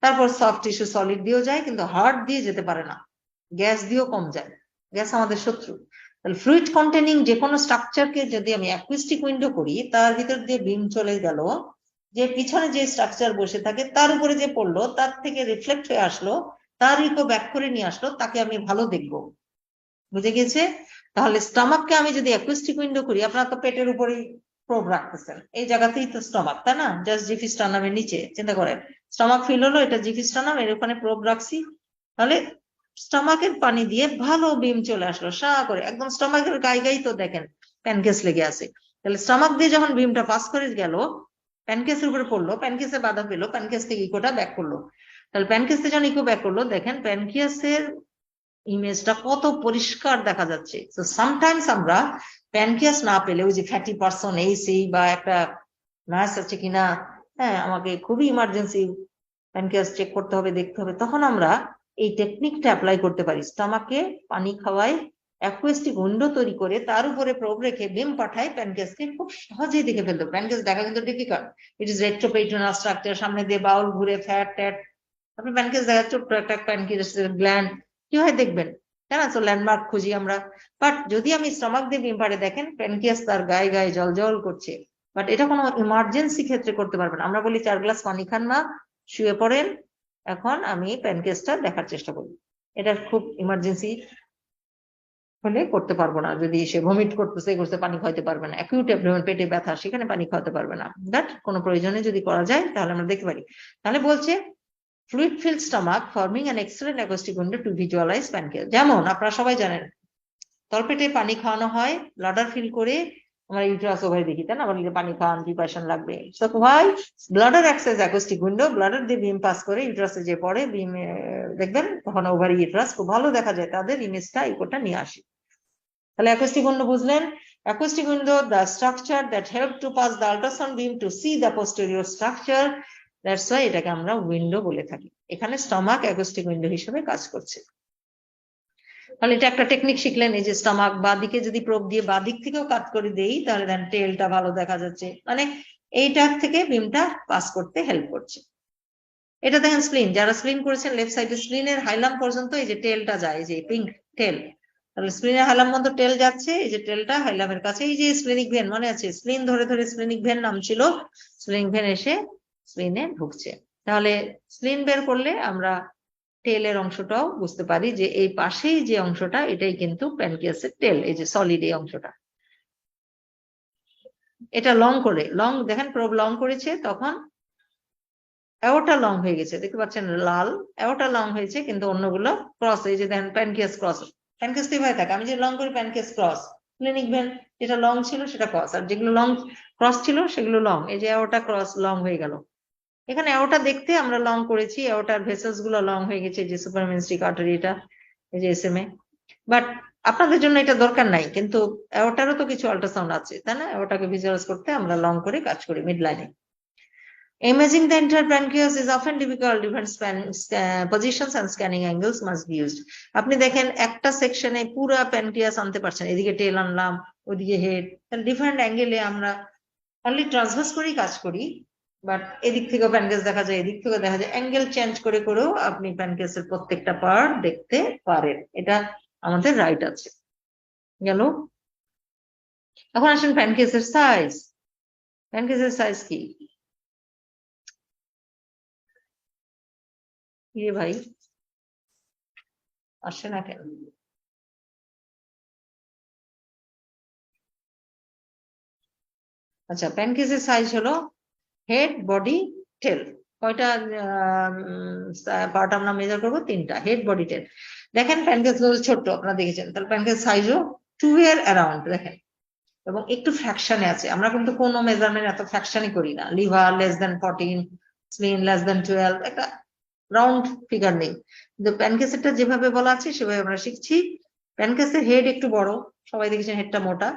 তারপর সফট টিস্যু, সলিড দিয়েও যায়, কিন্তু হার্ড দিয়ে যেতে পারে না, গ্যাস দিয়েও কম যায়, গ্যাস আমাদের শত্রু। তাহলে ফ্লুইড কন্টেনিং যে কোনো স্ট্রাকচারকে যদি আমি অ্যাকুইস্টিক উইন্ডো করি, তার ভিতর দিয়ে বিম চলে গেল, যে পিছনে যে স্ট্রাকচার বসে থাকে তার উপরে যে পড়লো, তার থেকে রিফ্লেক্ট হয়ে আসলো, তার ইকো ব্যাক করে নিয়ে আসলো, তাকে আমি ভালো দেখবো। বুঝে গেছে? তাহলে স্টমাককে আমি যদি অ্যাকুইস্টিক উইন্ডো করি, আপনারা তো পেটের উপরেই প্রোব রাখতেছেন, এই জায়গাতেই তো স্টমাক, তাই না? জাস্ট জিফি স্টার্নামের নিচে, চিন্তা করেন স্টমাক ফিল হলো, এটা জিফি স্টার্নাম, এর ওখানে প্রোব রাখছি, তাহলে স্টমাকের পানি দিয়ে ভালো বিম চলে আসলো সা করে, একদম স্টমাকের গায়ে গায়ে তো দেখেন প্যানকেস লেগে আছে। তাহলে স্টমাক দিয়ে যখন বিমটা পাস করে গেল, প্যানকেসের উপরে পড়লো, প্যানকেসে বাধা পেলো, প্যানকেস থেকে ইকোটা ব্যাক করলো। তাহলে প্যানকেস থেকে যখন ইকো ব্যাক করলো, দেখেন প্যানকিয়াসের ইমেজটা কত পরিষ্কার দেখা যাচ্ছে। তো সামটাইমস আমরা প্যানক্রিয়াস না পেলে, ওই যে ফ্যাটি পারসন এই সেই, বা একটা নার্স আছে কিনা, হ্যাঁ আমাকে খুবই ইমার্জেন্সি প্যানক্রিয়াস চেক করতে হবে, দেখতে হবে, তখন আমরা এই টেকনিকটা অ্যাপ্লাই করতে পারি। স্টমাকে পানি খাওয়ায়, অ্যাকুইস্টিক উইন্ডো তৈরি করে তার উপরে প্রোব রেখে বিম পাঠায়, প্যানক্রিয়াসকে খুব সহজেই দেখে ফেলতে। প্যানক্রিয়াস দেখা কিন্তু ডিফিকাল্ট, ইট ইজ রেট্রোপেরিটোনাল স্ট্রাকচার, সামনে দিয়ে বাউল ঘুরে ফ্যাট ট্যাট, আপনি প্যানক্রিয়াস দেখা, ছোট্ট একটা প্যানক্রিয়াসের গ্ল্যান্ড, কিভাবে দেখবেন, তাই না? তো ল্যান্ডমার্ক খুঁজি আমরা। বাট যদি আমি স্টমাক দিয়ে বিম পাড়ে, দেখেন প্যানক্রিয়াস তার গায়ে গায়ে জল জল করছে, বাট এটা কোনো ইমার্জেন্সি ক্ষেত্রে করতে পারবেন। আমরা বলি 4 গ্লাস পানি খান মা, শুয়ে পড়েন, এখন আমি প্যানক্রিয়াসটা দেখার চেষ্টা করি। এটা খুব ইমার্জেন্সি হলে করতে পারবো না, যদি সে ভমিট করতেছে, করতে, পানি খাওয়াতে পারবে না, অ্যাকিউট অ্যাবডোমেন, পেটে ব্যথা, সেখানে পানি খাওয়াতে পারবে না, বাট কোনো প্রয়োজনে যদি করা যায় তাহলে আমরা দেখতে পারি। তাহলে বলছে fluid filled stomach forming an excellent acoustic window to visualize pancreas। যেমন আপনারা সবাই জানেন তলপেটে পানি খাওয়ানো হয় ব্লাডার ফিল করে, আমরা ইউটেরাস ওভারে দেখি, তাই না? বলি পানি খাওয়ান, ডিপ্রেশন লাগবে, so why bladder acts as acoustic window, bladder দিয়ে বিম পাস করে ইউটেরাসে যে পড়ে বিম, দেখবেন তখন ওভারি ইউটেরাস খুব ভালো দেখা যায়, তাদের ইমেজটা ইকোটা নিয়ে আসে। তাহলে অ্যাকুস্টিক উইন্ডো বুঝলেন? Acoustic window, the structure that help to pass the ultrasound beam to see the posterior structure, that's why এটাকে আমরা উইন্ডো বলে থাকি। এখানে স্টমাক অ্যাকুস্টিক উইন্ডো হিসেবে কাজ করছে। তাহলে এটা একটা টেকনিক শিখলেন, এই যে স্টমাক বা দিকে যদি প্রোব দিয়ে বা দিক থেকেও কাট করে দেই, তাহলে দেন টেলটা ভালো দেখা যাচ্ছে, মানে এইটার থেকে বিমটা পাস করতে হেল্প করছে। এটা দেখেন স্প্লিন, যারা স্প্লিন করেছেন লেফট সাইডে, স্প্লিনের হাইলাম পর্যন্ত এই যে টেলটা যায়, যে পিঙ্ক টেল, তাহলে স্প্লিনের হাইলাম পর্যন্ত টেল যাচ্ছে, এই যে টেলটা হাইলামের কাছে, এই যে স্প্লিনিক ভেন, মনে আছে স্প্লিন ধরে ধরে স্প্লিনিক ভেন নাম ছিল, স্প্লিনিক ভেন এসে স্প্লিনে ঢুকছে। তাহলে স্প্লিন বের করলে আমরা টেলের অংশটাও বুঝতে পারি, যে এই পাশেই যে অংশটা, এটাই কিন্তু প্যানক্রিয়াসের টেল, এই যে সলিড এই অংশটা। এটা লং করে, লং দেখেন প্রোব লং করেছে, তখন অ্যাওটা লং হয়ে গেছে, দেখতে পাচ্ছেন লাল, অ্যাওটা লং হয়েছে, কিন্তু অন্যগুলো ক্রস, এই যে দেখেন প্যানক্রিয়াস ক্রস, প্যানক্রিয়াস কিভাবে থাকে, আমি যে লং করি প্যানক্রিয়াস ক্রস, স্প্লিনিক ভেন যেটা লং ছিল সেটা ক্রস, আর যেগুলো লং ক্রস ছিল সেগুলো লং, এই যে অ্যাওটা ক্রস লং হয়ে গেল। এখানে অ্যাওটা দেখতে আমরা লং করেছি, অ্যাওটার ভেসেলস গুলো লং হয়ে গেছে, যে সুপারমেনস্টিক আর্টারি, এটা এই যে এসএমএ, বাট আপনাদের জন্য এটা দরকার নাই, কিন্তু অ্যাওটারও তো কিছু আল্ট্রাসাউন্ড আছে, তাই না? অ্যাওটাকে ভিজুয়ালাইজ করতে আমরা লং করে কাজ করি মিড লাইনে। Imaging the entire pancreas is often difficult, different positions and scanning angles must be used. আপনি দেখেন একটা সেকশনে পুরো প্যানক্রিয়াস আনতে পারছেন, এদিকে টেল আনলাম, ওদিকে হেড, তাহলে ডিফারেন্ট অ্যাঙ্গেলে আমরা অনলি ট্রান্সভার্স করেই কাজ করি, বাট এদিক থেকেও প্যানক্রিয়াস দেখা যায়, এদিক থেকেও দেখা যায়, অ্যাঙ্গেল চেঞ্জ করে করেও আপনি প্যানক্রিয়াসের প্রত্যেকটা পার্ট দেখতে পারেন, এটা আমাদের রাইট আছে। গেল? এখন আসেন প্যানক্রিয়াসের সাইজ। প্যানক্রিয়াসের সাইজ কি রে ভাই, আসে না কেন? আচ্ছা, প্যানক্রিয়াসের সাইজ হলো হেড, বডি, টেল, কয়টা পার্ট আমরা মেজার করবো? 3টা, হেড, বডি, টেল। দেখেন প্যানক্রিয়াস ছোট্ট, আপনারা দেখেছেন, তাহলে প্যানক্রিয়াস সাইজও 2 এর অ্যারাউন্ড দেখেন, এবং একটু ফ্র্যাকশনে আছে, আমরা কিন্তু কোনো মেজারমেন্ট এত ফ্র্যাকশনই করি না, liver less than 14, স্প্লিন less than 12, একটা রাউন্ড ফিগার নেই, কিন্তু প্যানক্রিয়াসেরটা যেভাবে বলা আছে সেভাবে আমরা শিখছি। প্যানক্রিয়াসের হেড একটু বড়, সবাই দেখেছেন হেডটা মোটা,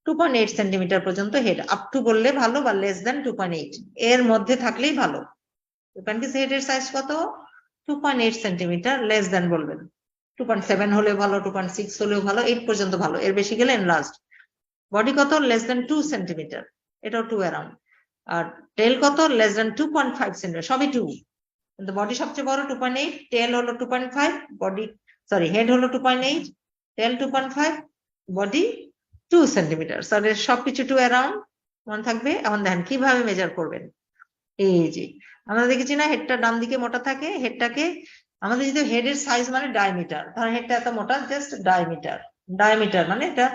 2.8 সেন্টিমিটার পর্যন্ত হেড, আপ টু বললে ভালো বা লেস দেন 2.8, এর মধ্যে থাকলেই ভালো। প্যানকেস হেডের সাইজ কত? 2.8 সেন্টিমিটার, লেস দেন বলবেন 2.7 হলেও ভালো, 2.6 হলেও ভালো, 8 পর্যন্ত ভালো, এর বেশি গেলে এনলার্জড। বডি কত? লেস দেন 2 সেন্টিমিটার, এটাও 2 অ্যারাউন্ড। আর টেল কত? লেস দেন 2.5 সেন্টিমিটার, সবই 2, কিন্তু বডি সবচেয়ে বড় 2.8, টেল হলো 2.5, বডি সরি হেড হলো 2.8, টেল 2.5, বডি 2 সেন্টিমিটার, সবকিছু 2 অ্যারাউন্ড, মনে থাকবে। এখন দেখেন কিভাবে মেজার করবেন। এই যে আমরা দেখেছি না, হেডটা ডান দিকে মোটা থাকে, হেডটাকে আমাদের যদি হেডের সাইজ মানে ডায়ামিটার, ধর হেডটা এত মোটা, জাস্ট ডায়ামিটার, ডায়ামিটার মানে এটা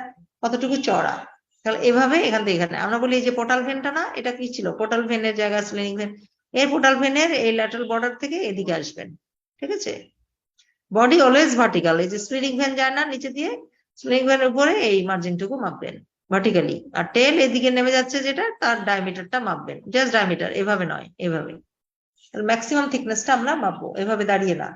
কতটুকু চড়া। তাহলে এভাবে এখান থেকে এখানে আমরা বলি যে পোর্টাল ভেনটা না, এটা কি ছিল? পোর্টাল ভেনের জায়গা স্প্লেনিক ভেন, এই পোর্টাল ভেনের এই ল্যাটারাল বর্ডার থেকে এদিকে আসবেন, ঠিক আছে। বডি অলওয়েজ ভার্টিক্যাল, এই যে স্প্লেনিক ভেন যায় না নিচে দিয়ে, স্প্লেনিক ভেনের উপরে এই মার্জিনটুকু মাপবেন ভার্টিক্যালি, আর টেল এদিকে নেমে যাচ্ছে যেটা, তার ডায়ামিটারটা মাপবেন, জাস্ট ডায়ামিটার, এভাবে নয়, এভাবে। ম্যাক্সিমাম থিকনেসটা আমরা মাপবো, এভাবে দাঁড়িয়ে না,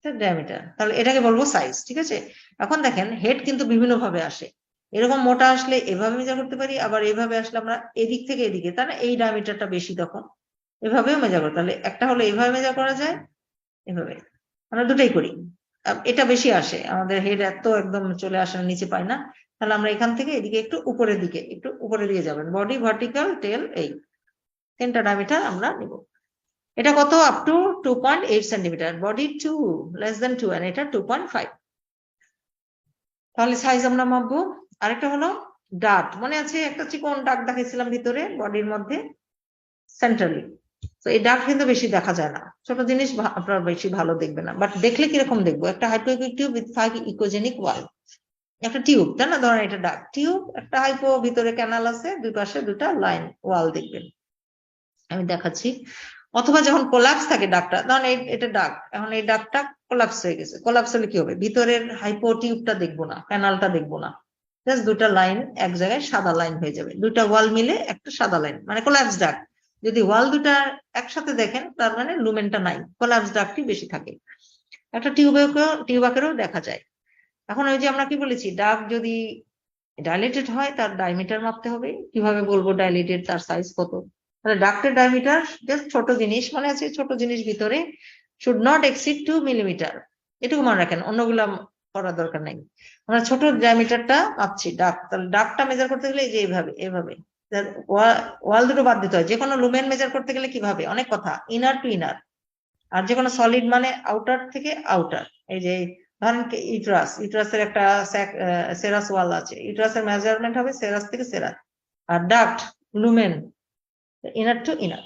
ডায়ামিটার। তাহলে এটাকে বলবো সাইজ, ঠিক আছে। এখন দেখেন হেড কিন্তু বিভিন্ন ভাবে আসে, এরকম মোটা আসলে এভাবে মেজার করতে পারি, আবার এইভাবে আসলে আমরা এদিক থেকে এদিকে, তাহলে এই ডায়ামিটারটা বেশি, তখন এভাবেও মেজার করি। তাহলে একটা হলো এইভাবে মেজার করা যায়, এভাবে, আমরা দুটাই করি। এটা বেশি আসে, আমাদের হেড এত একদম চলে আসে না, নিচে পাই না, তাহলে আমরা এখান থেকে এদিকে একটু উপরের দিকে, একটু উপরের দিকে যাবেন, বডি ভার্টিক্যাল, টেল, এই 10টা ডায়ামিটার আমরা নিব। এটা কত? Up to 2.8 centimetre, body 2 less than 2, আর এটা 2.5। তাহলে সাইজ আমরা মাপবো। আরেকটা হলো ডাট, মনে আছে একটা চিকন ডাট দেখাইছিলাম ভিতরে বডির মধ্যে সেন্ট্রালি, তো এই ডাট কিন্তু বেশি দেখা যায় না, ছোট জিনিস আপনারা বেশি ভালো দেখবে না, বাট দেখলে কিরকম দেখবো? একটা হাইপোইক টিউব উইথ 5 ইকোজেনিক ওয়াল, একটা টিউব, তাই না? ধরেন এটা ডাক টিউব, একটা হাইপো, ভিতরে ক্যানাল আছে, দুই পাশে দুটা লাইন ওয়াল দেখবেন, আমি দেখাচ্ছি। অথবা যখন কোলাপস থাকে ডাকটা, ধরেন এটা ডাক, এখন এই ডাকটা কোলাপস হয়ে গেছে, কোলাপস হলে কি হবে? ভিতরের হাইপো টিউবটা দেখবো না, ক্যানালটা দেখবো না, জাস্ট দুটা লাইন এক জায়গায় সাদা লাইন হয়ে যাবে, দুটা ওয়াল মিলে একটা সাদা লাইন, মানে কোলাপস ডাক। যদি ওয়াল দুটা একসাথে দেখেন, তার মানে লুমেনটা নাই, কোলাপস ডাকটি বেশি থাকে। একটা টিউব আকারেও দেখা যায়। এখন ওই যে আমরা কি বলেছি, ডাক যদি ডাইলেটেড হয় তার ডায়ামিটার মাপতে হবে। কিভাবে বলবো ডাইলেটেড, তার সাইজ কত? তাহলে ডাক্টের ডায়ামিটার, জাস্ট ছোট জিনিস মনে আছে, ছোট জিনিস ভিতরে শুড নট এক্সিড 2 মিলিমিটার, এটুকু মনে রাখেন, অন্যগুলা করার দরকার নাই। আমরা ছোট ডায়ামিটারটা মাপছি ডাক, তাহলে ডাকটা মেজার করতে গেলে এই যে এইভাবে, এভাবে ওয়াল দুটো বাদ দিতে হয়। যে কোনো লুমেন মেজার করতে গেলে কিভাবে? অনেক কথা, ইনার টু ইনার, আর যে কোনো সলিড মানে আউটার থেকে আউটার। এই যে ধরেন ইউট্রাসের একটা সেরাস ওয়াল আছে, ইউট্রাসের মেজারমেন্ট হবে সেরাস থেকে সেরাস, আর duct lumen inner to inner,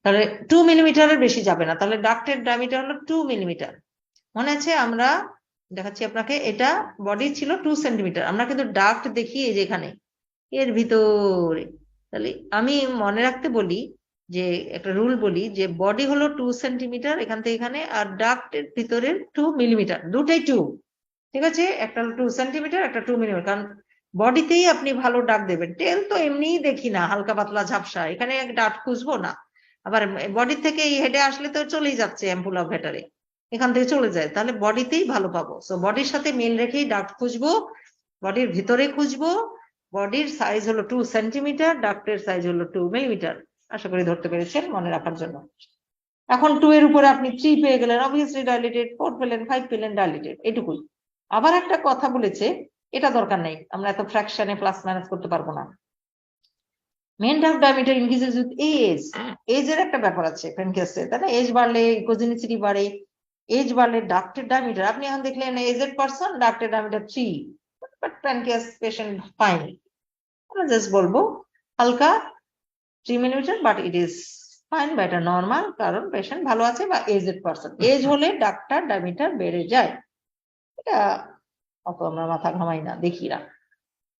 তাহলে 2 মিলিমিটারের বেশি যাবে না, তাহলে ডাক্টের ডায়ামিটার হলো 2 মিলিমিটার। মনে আছে, আমরা দেখাচ্ছি আপনাকে, এটা বডি ছিল 2 সেন্টিমিটার, আমরা কিন্তু ডাক্ট দেখি এই যে এখানে এর ভিতরে। তাহলে আমি মনে রাখতে বলি যে একটা রুল বলি যে বডি হলো 2 সেন্টিমিটার এখান থেকে এখানে, আর ডাক্টের ভিতরে 2 মিলিমিটার, দুটাই 2, ঠিক আছে। একটা 2 সেন্টিমিটার, একটা 2 মিলিমিটার, কারণ বডিতেই আপনি ভালো ডাক দেবেন। টেল তো এমনিই দেখি না, হালকা পাতলা ঝাপসা, এখানে ডাক খুঁজবো না। আবার বডি থেকে এই হেডে আসলে তো চলেই যাচ্ছে অ্যাম্পুল অফ ভেটারে, এখান থেকে চলে যায়, তাহলে বডিতেই ভালো পাবো। সো বডির সাথে মিল রেখেই ডাক খুঁজবো, বডির ভিতরে খুঁজবো। বডির সাইজ হলো 2 সেন্টিমিটার, ডাক্টের সাইজ হলো 2 মিলিমিটার। আশা করি ধরতে পেরেছেন মনে রাখার জন্য। এখন 2 এর উপরে আপনি 3 পেয়ে গেলেন, অবভিয়াসলি ডাইলেটেড, 4 পেলেন, 5 পেলেন, ডাইলেটেড, এটুকুই। আবার একটা কথা বলেছে, এটা দরকার নেই, আমরা এত ফ্র্যাকশনে প্লাস মাইনাস করতে পারবো না। মেন ডাক ডায়ামিটার ইনক্রিজেস উইথ এজ, এজের একটা ব্যাপার আছে প্যানক্রিয়াসে, তাই না? এজ বাড়লে ইকোজেনিসিটি বাড়ে, এজ বাড়লে ডাক্টের ডায়ামিটার, আপনি এখন দেখলেন এজেড পারসন ডাক্টের diameter 3, but pancreas patient fine, আমরা জাস্ট বলবো হালকা 3 millimetre, but it is fine বা এটা নর্মাল, কারণ পেশেন্ট ভালো আছে বা এজেড পারসন। এজ হলে ডাক্তার ডায়ামিটার বেড়ে যায়, এটা অত আমরা মাথা ঘামাই না, দেখি না।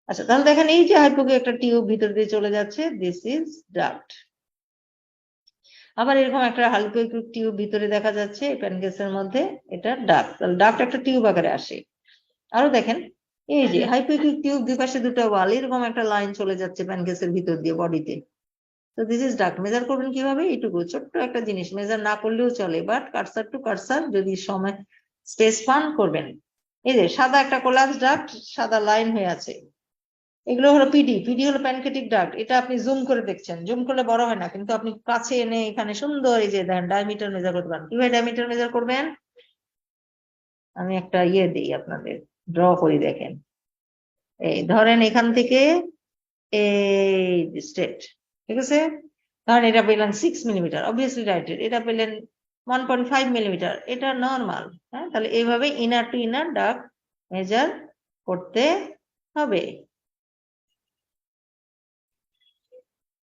আচ্ছা, তাহলে দেখেন এই যে হাইপোকে একটা টিউব ভিতর দিয়ে চলে যাচ্ছে, দিস ইজ ডাক্ট। আবার এরকম একটা হালকা একটু টিউব ভিতরে দেখা যাচ্ছে প্যানক্রিয়াসের মধ্যে, এটা ডাক্ট। তাহলে ডাক্ট একটা টিউব আকারে আসে। আরো দেখেন এই যে হাইপোইক টিউব, দুই পাশে দুটো ওয়াল, এরকম একটা লাইন চলে যাচ্ছে প্যানক্রিয়াসের ভিতর দিয়ে বডিতে। তো দিস ইজ ডাক্ট। মেজার করবেন কিভাবে? এইটুকু ছোট্ট একটা জিনিস, মেজার না করলেও চলে, বাট কার্সার টু কার্সার যদি সময় স্পেস পান করবেন। এই যে সাদা একটা কোলাপস ডাক্ট, সাদা লাইন হয়ে আছে, এগুলো হলো পিডি। পিডি হলো প্যানকেটিক ডাক্ট। এটা আপনি জুম করে দেখছেন, জুম করলে বড় হয় না, কিন্তু আপনি কাছে এনে এখানে সুন্দর এই যে দেন ডায়ামিটার মেজার করতে পারেন। কিভাবে ডায়ামিটার মেজার করবেন? আমি একটা দিই আপনাদের, ড্র করি, দেখেন। এই ধরেন এখান থেকে এই স্ট্রেট, ঠিক আছে? ধরেন এটা পেলেন 6 মিলিমিটার, অবভিয়াসলি ডাইরেক্টেড। এটা পেলেন 1.5 মিলিমিটার, এটা নর্মাল। হ্যাঁ, তাহলে এইভাবে inner to inner duct measure করতে হবে।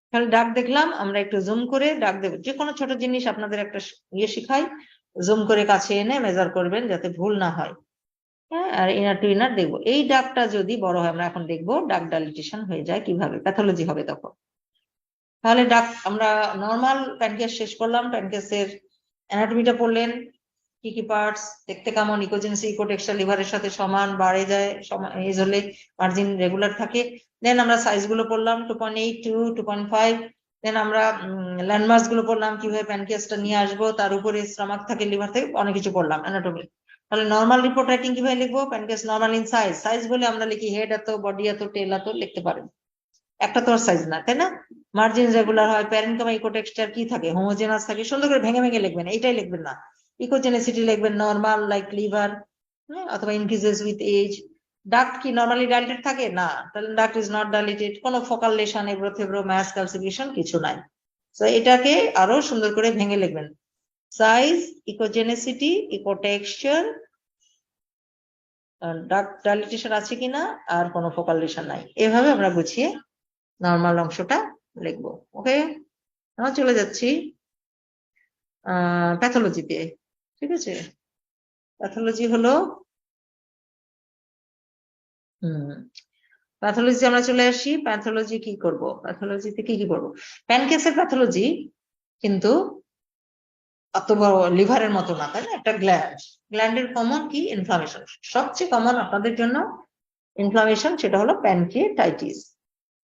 তাহলে ডাক দেখলাম, আমরা একটু জুম করে ডাক দেবো। যে কোনো ছোট জিনিস আপনাদের একটা শিখাই, জুম করে কাছে এনে মেজার করবেন যাতে ভুল না হয়। হ্যাঁ, আর ইনার টু ইনার দেখবো। এই ডাকটা যদি বড় হয়, আমরা এখন দেখবো ডাক ডাইলিটেশন হয়ে যায় কিভাবে, প্যাথোলজি হবে তখন। তাহলে ডাক আমরা নর্মাল প্যানক্রিয়াস শেষ করলাম। প্যানক্রিয়াসের অ্যানাটমিটা পড়লেন, কি কি পার্টস, দেখতে কেমন, ইকোজেনেসিস ইকোটেক্সচার লিভারের সাথে সমান, বাড়ে যায় সমান এজ হলে, মার্জিন রেগুলার থাকে। দেন আমরা সাইজ গুলো পড়লাম, 2.8 টু 2.5। দেন আমরা ল্যান্ডমার্কস গুলো পড়লাম, কিভাবে প্যানক্রিয়াসটা নিয়ে আসবো, তার উপরে স্টমাক থাকে, লিভার থাকে, অনেক কিছু পড়লাম অ্যানাটমি। তাহলে নর্মাল রিপোর্ট রাইটিং কিভাবে লিখবো? Pancreas normal in size. Size বলে আমরা লিখি হেড এত, বডি এত, টেল এত, লিখতে পারেন। একটা তো সাইজ না, তাই না? মার্জিন রেগুলার হয়, প্যারেনকামা ইকোটেক্সচার কি থাকে, হোমোজেনাস থাকে। সুন্দর করে ভেঙে ভেঙে লিখবেন, এইটাই লিখবেন না। ইকোজেনেসিটি লিখবেন নর্মাল, লাইক লিভার, অথবা ইনক্রিজেস উইথ এজ। ডাক্ট কি নর্মালি ডাইলেটেড থাকে? না, তাহলে ডাক্ট ইজ নট ডাইলেটেড। কোনো ফোকাল লেশন, এব্রোথেব্রো, মাস ক্যালসিফিকেশন কিছু নাই। তো এটাকে আরো সুন্দর করে ভেঙে লিখবেন। সাইজ, ইকোজেনেসিটি, ইকোটেক্সচার, ডাক্ট ডাইলেটেশন আছে কিনা, আর কোনো ফোকাল লেশন নাই। এভাবে আমরা গুছিয়ে নর্মাল অংশটা লিখবো। ওকে, আমরা চলে যাচ্ছি প্যাথোলজিতে। ঠিক আছে, প্যাথোলজি হলো প্যাথোলজি আমরা চলে আসি। প্যাথোলজি কি করব? প্যাথোলজিতে কি কি করবো? প্যানক্রিয়াসের প্যাথোলজি কিন্তু অত বড় লিভারের মতো না, তাই না? একটা গ্ল্যান্ড, গ্ল্যান্ডের কমন কি? ইনফ্লামেশন। সবচেয়ে কমন আপনাদের জন্য ইনফ্লামেশন, সেটা হলো প্যানক্রিয়াটাইটিস।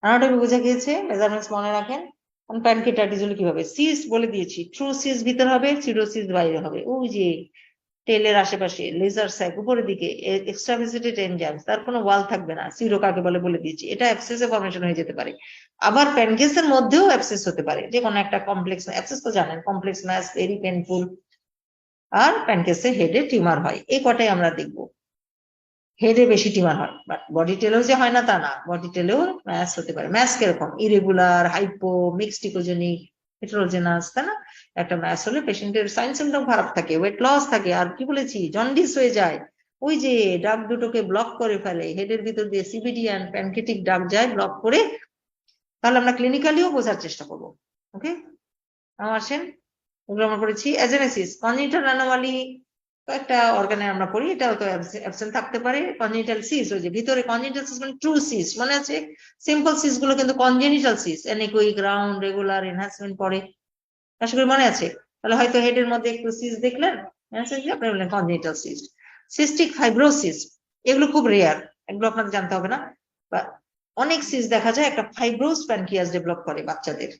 অ্যানাটমি বুঝে গিয়েছে, মেজারমেন্টস মনে রাখেন। প্যানক্রিয়াটাইটিস হলো কিভাবে? সিস্ট বলে দিয়েছি, ট্রু সিস্ট ভিতরে হবে, সিডোসিস বাইরে হবে। ওই যে টেলের আশেপাশে, লেজার স্যাক উপরের দিকে, এক্সট্রাভিসিটেড এনজাইমস, তার কোনো ওয়াল থাকবে না। সিরো কাকে বলে দিয়েছি। এটা অ্যাবসেসে ফর্মেশন হয়ে যেতে পারে। আবার প্যানক্রিয়াসের মধ্যেও অ্যাবসেস হতে পারে, যে কোনো একটা কমপ্লেক্স অ্যাবসেস তো জানেন, কমপ্লেক্স ম্যাস, ভেরি পেনফুল। আর প্যানক্রিয়াসে হেডে টিউমার হয়, এই কটাই আমরা দেখবো। হেডে বেশি টিউমার হয়, বাট বডি টেলেও যে হয় না তা না, বডি টেলেও ম্যাস হতে পারে। ম্যাস কিরকম? Irregular, hypo, mixed echogenic, heterogeneous, তাই না? একটা ম্যাস হলে পেশেন্টের সাইন সিমটম খারাপ থাকে, ওয়েট লস থাকে, আর কি বলেছি, জন্ডিস হয়ে যায়। ওই যে ডাক দুটোকে ব্লক করে ফেলে, হেডের ভিতর দিয়ে সিবিডি অ্যান্ড প্যানক্রিয়াটিক ডাক যায় ব্লক করে। তাহলে আমরা ক্লিনিক্যালিও বোঝার চেষ্টা করবো। ওকে, আসেন, ওগুলো আমরা পড়েছি। অ্যাজেনেসিস, কনজেনিটাল অ্যানোমালি, একটা অর্গানে আমরা পড়ি, এটাও তো অ্যাবসেন্ট থাকতে পারে। কনজেনিটাল সিস, ওই যে ভিতরে কনজেনিটাল সিস মানে ট্রু সিস, মনে আছে? সিম্পল সিস গুলো কিন্তু congenital cyst, anechoic, round, regular, enhancement পড়ে, আশা করি মনে আছে। তাহলে হয়তো হেডের মধ্যে একটু সিস দেখলেন, আপনি বললেন কনজেনিটাল সিস। সিস্টিক ফাইব্রোসিস, এগুলো খুব রেয়ার, এগুলো আপনাকে জানতে হবে না। বা অনেক সিস দেখা যায় একটা ফাইব্রোস প্যানক্রিয়াস ডেভেলপ করে বাচ্চাদের,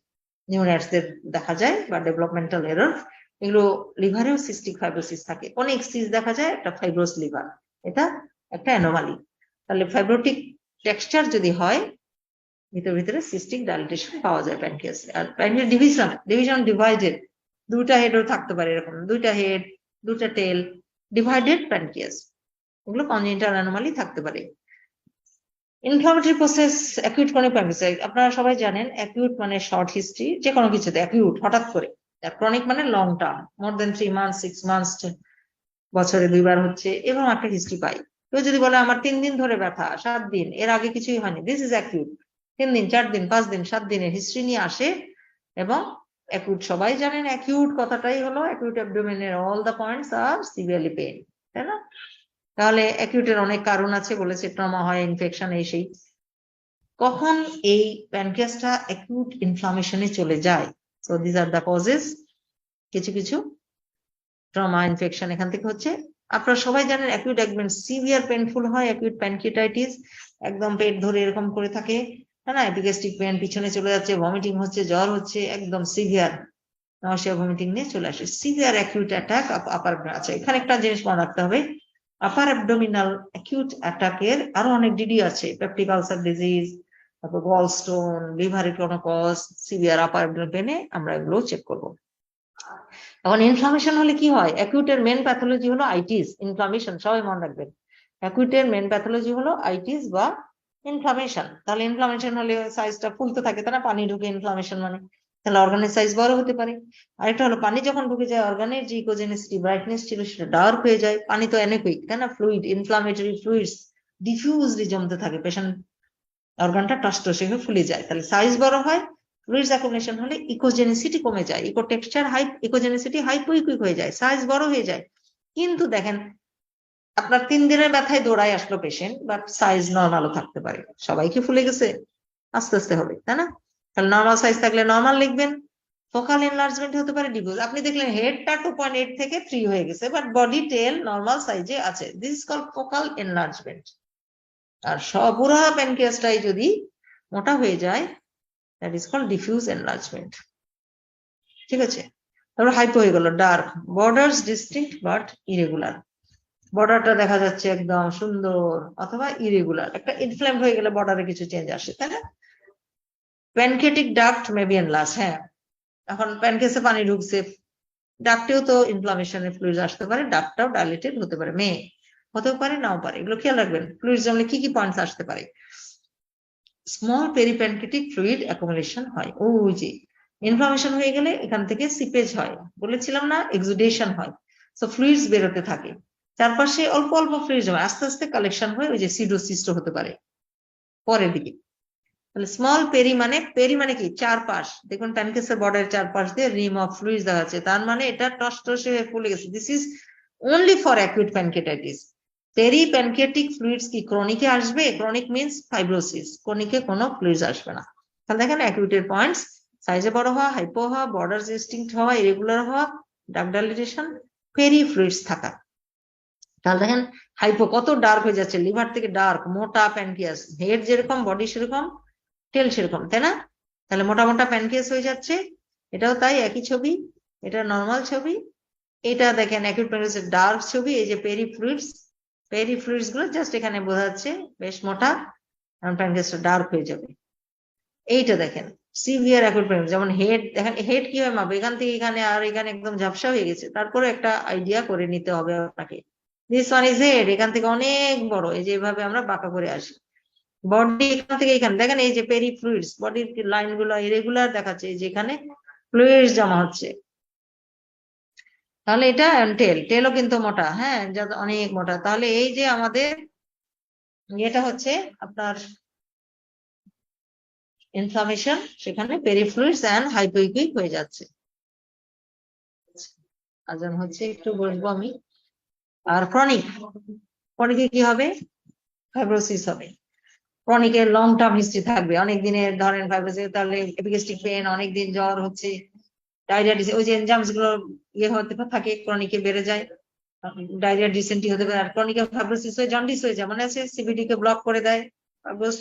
নিউন্যাটসদের দেখা যায়, বা ডেভেলপমেন্টাল এরর। এগুলো লিভারেও সিস্টিক ফাইব্রোসিস থাকে, অনেক সিস দেখা যায় একটা ফাইব্রোস লিভার, এটা একটা অ্যানোমালি। তাহলে ফাইব্রোটিক টেক্সচার যদি হয়, ভিতরে সিস্টিক ডাইলেটেশন পাওয়া যায় প্যানক্রিয়াসে। আর প্যানক্রিয়াস ডিভিশন ডিভাইডেড, দুটা হেডও থাকতে পারে, এরকম দুইটা হেড, দুটা টেল, ডিভাইডেড প্যানক্রিয়াস, এগুলো কনজেনিটাল অ্যানোমালি থাকতে পারে। ইনফ্লামেটরি প্রসেস, অ্যাকিউট ক্রনিক প্যানক্রিয়াসাইটিস, আপনারা সবাই জানেন অ্যাকিউট মানে শর্ট হিস্ট্রি, যে কোনো কিছুতে অ্যাকিউট হঠাৎ করে। আর ক্রনিক মানে লং টার্ম, মোর দেন 3 মান্থস, 6 মান্থস, বছরে 2বার হচ্ছে, এবং একটা হিস্ট্রি পাই। কেউ যদি বলে আমার 3 দিন ধরে ব্যথা, 7 দিন, এর আগে কিছুই হয়নি, দিস ইজ অ্যাকিউট। 3 দিন, 4 দিন, 5 দিন, 7 দিনের হিস্ট্রি নিয়ে আসে। এবং অ্যাকিউট সবাই জানেন, অ্যাকিউট কথাটাই হলো অ্যাকিউট অ্যাবডোমেনের অল দ্য পয়েন্টস আর সিভিয়ারলি পেইন, তাই না? তাহলে অ্যাকিউটের অনেক কারণ আছে, বলেছে ট্রমা হয়, ইনফেকশন, এই সেই। কখন এই প্যানক্রিয়াসটা অ্যাকিউট ইনফ্লামেশনে চলে যায়? So this are the causes. কিছু কিছু ট্রমা, ইনফেকশন এখান থেকে হচ্ছে। আপনারা সবাই জানেন অ্যাকিউট একদম সিভিয়ার পেনফুল হয়, অ্যাকিউট প্যানক্রিয়াটাইটিস, একদম পেট ধরে এরকম করে থাকে, তাই না? এপিগ্যাস্ট্রিক পেন, পিছনে চলে যাচ্ছে, ভমিটিং হচ্ছে, জ্বর হচ্ছে, একদম সিভিয়ার নশিয়া ভমিটিং নিয়ে চলে আসে। সিভিয়ার অ্যাকিউট অ্যাটাক আপার, আচ্ছা এখানে একটা জিনিস মনে রাখতে হবে, আপার অ্যাবডোমিনাল অ্যাকিউট অ্যাটাকের আরো অনেক ডিডি আছে, পেপটিক আলসার ডিজিজ, তারপর গলস্টোন, লিভারের কোনো কজ, সিভিয়ার আপার পেনে আমরা এগুলো চেক করব। এখন ইনফ্লামেশন হলে কি হয়? অ্যাকিউটের মেন প্যাথোলজি হলো আইটিস, ইনফ্লামেশন, সবাই মনে রাখবেন। অ্যাকিউটের মেন প্যাথোলজি হলো আইটিস বা ইনফ্লামেশন। তাহলে ইনফ্লামেশন হলে সাইজটা ফুলতে থাকে, তাই না? পানি ঢুকে ইনফ্লামেশন মানে, তাহলে অর্গানের সাইজ বড় হতে পারে। আরেকটা হলো পানি যখন ঢুকে যায় অর্গানের যে ইকোজেনেসিটি ব্রাইটনেস ছিল সেটা ডার্ক হয়ে যায়। পানি তো অ্যানেকুইক, তাই না? ফ্লুইড, ইনফ্লামেটরি ফ্লুইডস ডিফিউজলি জমতে থাকে, পেশেন্ট অর্গানটা টসটসে হয়ে ফুলে যায়, তাহলে সাইজ বড় হয়। ফ্লুইডস অ্যাকুমুলেশন হলে ইকোজেনিসিটি কমে যায়, ইকো টেক্সচার হাই, ইকোজেনিসিটি হাইপোইকুইক হয়ে যায়, সাইজ বড় হয়ে যায়। কিন্তু দেখেন আপনার 3 দিনের ব্যথায় দৌড়ায় আসলো পেশেন্ট, বাট সাইজ নর্মালও থাকতে পারে। সবাই কি ফুলে গেছে? আস্তে আস্তে হবে, তাই না? তাহলে নর্মাল সাইজ থাকলে নর্মাল লিখবেন। ফোকাল এনলার্জমেন্ট হতে পারে ডিফিউজ। আপনি দেখলেন হেডটা 2.8 থেকে 3 হয়ে গেছে, বাট বডি টেল নর্মাল সাইজে আছে, this is called focal enlargement. আর পুরা প্যানক্রিয়াসটাই যদি মোটা হয়ে যায়, that is called diffuse enlargement. ঠিক আছে? তারপর হাইপো হয়ে গেল, dark, borders distinct but irregular. বর্ডারটা দেখা যাচ্ছে একদম সুন্দর, অথবা ইরেগুলার। একটা ইনফ্লেমড হয়ে গেলে বর্ডারে কিছু চেঞ্জ আসে, তাই না? প্যানক্রিয়াটিক ডাক্ট মেবি এনলার্জ, হ্যাঁ। এখন প্যানক্রিয়াসে পানি ঢুকছে, ডাক্টেও তো ইনফ্লামেশনের ফ্লুইড আসতে পারে, ডাক্টটাও ডাইলেটেড হতে পারে, মেয়ে হতেও পারে, নাও পারে। এগুলো খেয়াল রাখবেন, ফ্লুইড জমলে কি কি পয়েন্টস আসতে পারে। স্মল পেরিপ্যানক্রিয়াটিক ফ্লুইড অ্যাকুমুলেশন হয়, ওই যে ইনফ্লামেশন হয়ে গেলে এখান থেকে সিপেজ হয়, বলেছিলাম না, এক্সুডেশন হয়। সো ফ্লুইডস বেরোতে থাকে, চারপাশে অল্প অল্প ফ্লুইড জমে, আস্তে আস্তে কালেকশন হয়ে ওই যে সিডোসিস্ট হতে পারে পরের দিকে। তাহলে স্মল পেরি মানে কি? চারপাশ। দেখুন প্যানক্রিয়াসের বর্ডারের চারপাশ দিয়ে রিম অফ ফ্লুইডস দেখা যাচ্ছে, তার মানে এটা টসটসে হয়ে ফুলে গেছে। This is only for acute pancreatitis. Peri pancreatic fluids কি ক্রনিকে আসবে? ক্রনিক মিন্স ফাইব্রোসিস, ক্রনিকে কোনো ফ্লুইডস আসবে না। তাহলে দেখেন অ্যাকিউটের পয়েন্টস, সাইজে বড় হওয়া, হাইপো হওয়া, বর্ডার ডিস্টিংক্ট হওয়া, ইরেগুলার হওয়া, ডার্ক ডাইলেটেশন, পেরি ফ্লুইডস থাকা। তাহলে দেখেন হাইপো কত ডার্ক হয়ে যাচ্ছে, লিভার থেকে ডার্ক, মোটা প্যানক্রিয়াস, হেড যেরকম বডি সেরকম, টেল সেরকম, তাই না? তাহলে মোটা মোটা প্যানক্রিয়াস হয়ে যাচ্ছে, এটাও তাই, একই ছবি। এটা নর্মাল ছবি, এটা দেখেন অ্যাকিউট প্যানক্রিয়াসের ডার্ক ছবি। এই যে পেরি ফ্লুইডস গুলো জাস্ট এখানে বোঝা যাচ্ছে বেশ মোটা, কারণ প্যানক্রিয়াসটা ডার্ক হয়ে যাবে। এইটা দেখেন সিভিয়ার অ্যাকিউট প্যানক্রিয়াস, যেমন হেড দেখেন, হেড কিভাবে মাপবে? এখান থেকে এখানে, আর এখানে একদম ঝাপসা হয়ে গেছে, তারপরে একটা আইডিয়া করে নিতে হবে আপনাকে। দিস ওয়ান ইজ হেড, এখান থেকে অনেক বড়, এই যে এভাবে আমরা বাঁকা করে আসি। বডি এখান থেকে এখানে দেখেন, এই যে পেরি ফ্লুইডস, বডির লাইন গুলো ইরেগুলার দেখাচ্ছে, এই যে এখানে ফ্লুইডস জমা হচ্ছে। তাহলে এটা টেলও কিন্তু মোটা, হ্যাঁ, অনেক মোটা। তাহলে এই যে আমাদের এটা হচ্ছে আপনার ইনফ্লামেশন, সেখানে পেরি ফ্লুইডস এন্ড হাইপোইকুইক হয়ে যাচ্ছে। আজান হচ্ছে, একটু বসবো আমি। আর ক্রনিকে কি হবে? ফাইব্রোসিস হবে। ক্রনিকের লং টার্ম হিস্ট্রি থাকবে, অনেক দিনের ধরেন ফাইব্রোসিস, তাহলে এপিগ্যাস্ট্রিক পেন, অনেকদিন জ্বর হচ্ছে, ডায়রিয়া, ওই যে এনজাইমস গুলো ইয়ে হতে থাকে, ক্রনিকে বেড়ে যায়, ডায়রিয়া ডিসেন্ট্রি হতে পারে। আর ক্রনিকে ফাইব্রোসিস হয়ে জন্ডিস হয়ে যায়, মনে আছে? সিবিডি কে ব্লক করে দেয়, ফাইব্রোস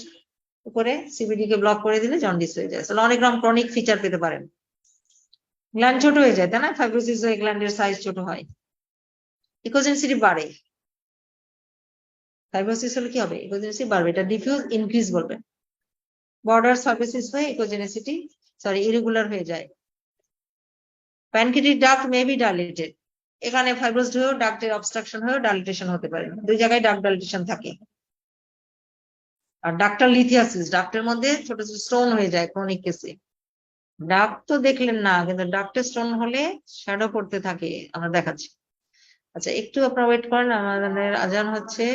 করে সিবিডি কে ব্লক করে দিলে জন্ডিস হয়ে যায়। তাহলে অনেক রকম ক্রনিক ফিচার পেতে পারেন। গ্ল্যান্ড ছোট হয়ে যায়, তাই না? ফাইব্রোসিস হয়ে গ্ল্যান্ডের সাইজ ছোট হয়, ইকোজেনসিটি বাড়ে। ফাইব্রোসিস হলে কি হবে? ইকোজেনেসিটি বাড়বে, এটা ডিফিউজ ইনক্রিজ বলবে। বর্ডার সার্ফেসিস হয়ে ইকোজেনেসিটি ইরেগুলার হয়ে যায়। Pancreatic duct may be dilated, এখানে ফাইব্রোসড হয়েও ডাক্টের অবস্ট্রাকশন হয়েও ডাইলেটেশন হতে পারে, দুই জায়গায় ডাক্ট ডাইলেটেশন থাকে। আর ডাক্টার লিথিয়াসিস, ডাক্টের মধ্যে ছোট ছোট স্টোন হয়ে যায় ক্রনিক কেসে। ডাক্ট তো দেখলেন না, কিন্তু ডাক্টের স্টোন হলে শ্যাডো পড়তে থাকে, আমরা দেখাচ্ছি। আচ্ছা একটু আপনারা ওয়েট করেন, আমাদের আজান হচ্ছে।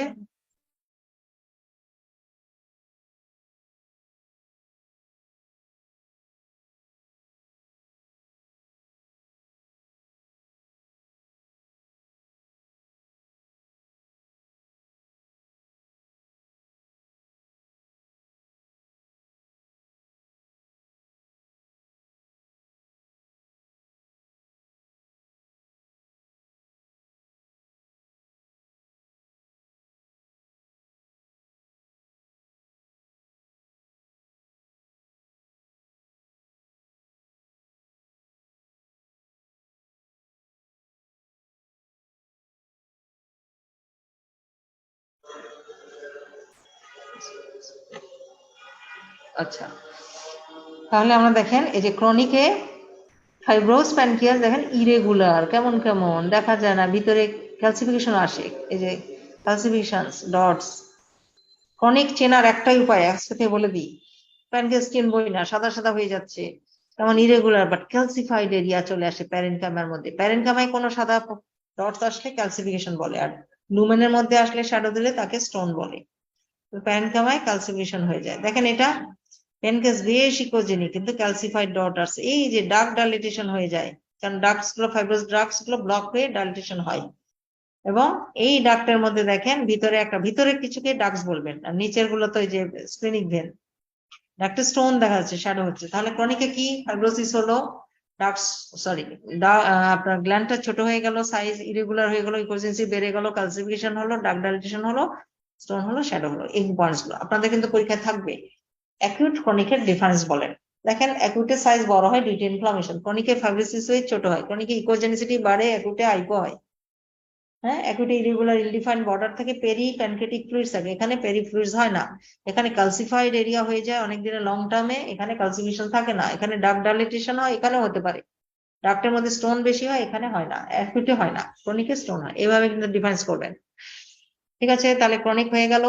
আচ্ছা, তাহলে আমরা দেখেন এই যে ক্রনিকে ফাইব্রোস প্যানক্রিয়াস দেখেন ইরেগুলার, কেমন কেমন দেখা যায় না, ভিতরে ক্যালসিফিকেশন আসে, এই যে ক্যালসিফিকেশন ডটস। ক্রনিক চেনার একটাই উপায়, একসাথে বলে দিই, প্যানক্রিয়াস চিনবই না, সাদা সাদা হয়ে যাচ্ছে, তেমন ইরেগুলার বাট ক্যালসিফাইড এরিয়া চলে আসে প্যারেনকামার মধ্যে। প্যারেনকামায় কোনো সাদা ডটস আসলে ক্যালসিফিকেশন বলে, আর লুমেনের মধ্যে আসলে শ্যাডো দিলে তাকে স্টোন বলে। প্যারেনকামায় ক্যালসিফিকেশন হয়ে যায়। দেখেন এটা প্যানক্রিয়াস বেশ ইকোজেনিক, কিন্তু ক্যালসিফাইড ডট আছে, এই যে ডার্ক ডাইলেটেশন হয়ে যায়, কারণ ডাক্টস গুলো ফাইব্রোস ডাক্টস গুলো ব্লক হয়ে ডাইলেটেশন হয়। এবং এই ডাক্টের মধ্যে দেখেন ভিতরে একটা, ভিতরে কিছুকে ডাক্টস বলবেন, আর নিচের গুলো তো এই যে স্প্লেনিক ভেন, ডাক্টের স্টোন দেখা যাচ্ছে, শ্যাডো হচ্ছে। তাহলে ক্রনিকে কি ফাইব্রোসিস হলো, ডাক্টস সরি আপনার গ্ল্যান্ডটা ছোট হয়ে গেল, সাইজ ইরেগুলার হয়ে গেল, ইকোজেন্সি বেড়ে গেল, ক্যালসিফিকেশন হলো, ডার্ক ডাইলেটেশন হলো, স্টোন হলো, শ্যাডো হলো। এই পয়েন্টস গুলো আপনাদের কিন্তু পরীক্ষায় থাকবে। অ্যাকিউট ক্রনিকের ডিফারেন্স বলেন। দেখেন অ্যাকিউটের সাইজ বড় হয় ডিউ টু ইনফ্লামেশন, ক্রনিকে ফাইব্রোসিস হয়ে ছোট হয়, ক্রনিকে ইকোজেনিসিটি বাড়ে, অ্যাকিউটে হাইপো হয়। হ্যাঁ, অ্যাকিউটে ইরেগুলার ইলডিফাইন্ড বর্ডার থেকে পেরি প্যানক্রিয়াটিক ফ্লুইডস থাকে, এখানে পেরি ফ্লুইডস হয় না, এখানে ক্যালসিফাইড এরিয়া হয়ে যায় অনেক দিনের লং টার্মে, এখানে ক্যালসিফিকেশন থাকে না, এখানে ডার্ক ডাইলেটেশন হয়, এখানেও হতে পারে। ডাক্টের মধ্যে স্টোন বেশি হয়, এখানে হয় না, অ্যাকিউটে হয় না, ক্রনিকে স্টোন হয়। এভাবে কিন্তু ডিফারেন্স করবেন। ঠিক আছে, তাহলে ক্রনিক হয়ে গেল,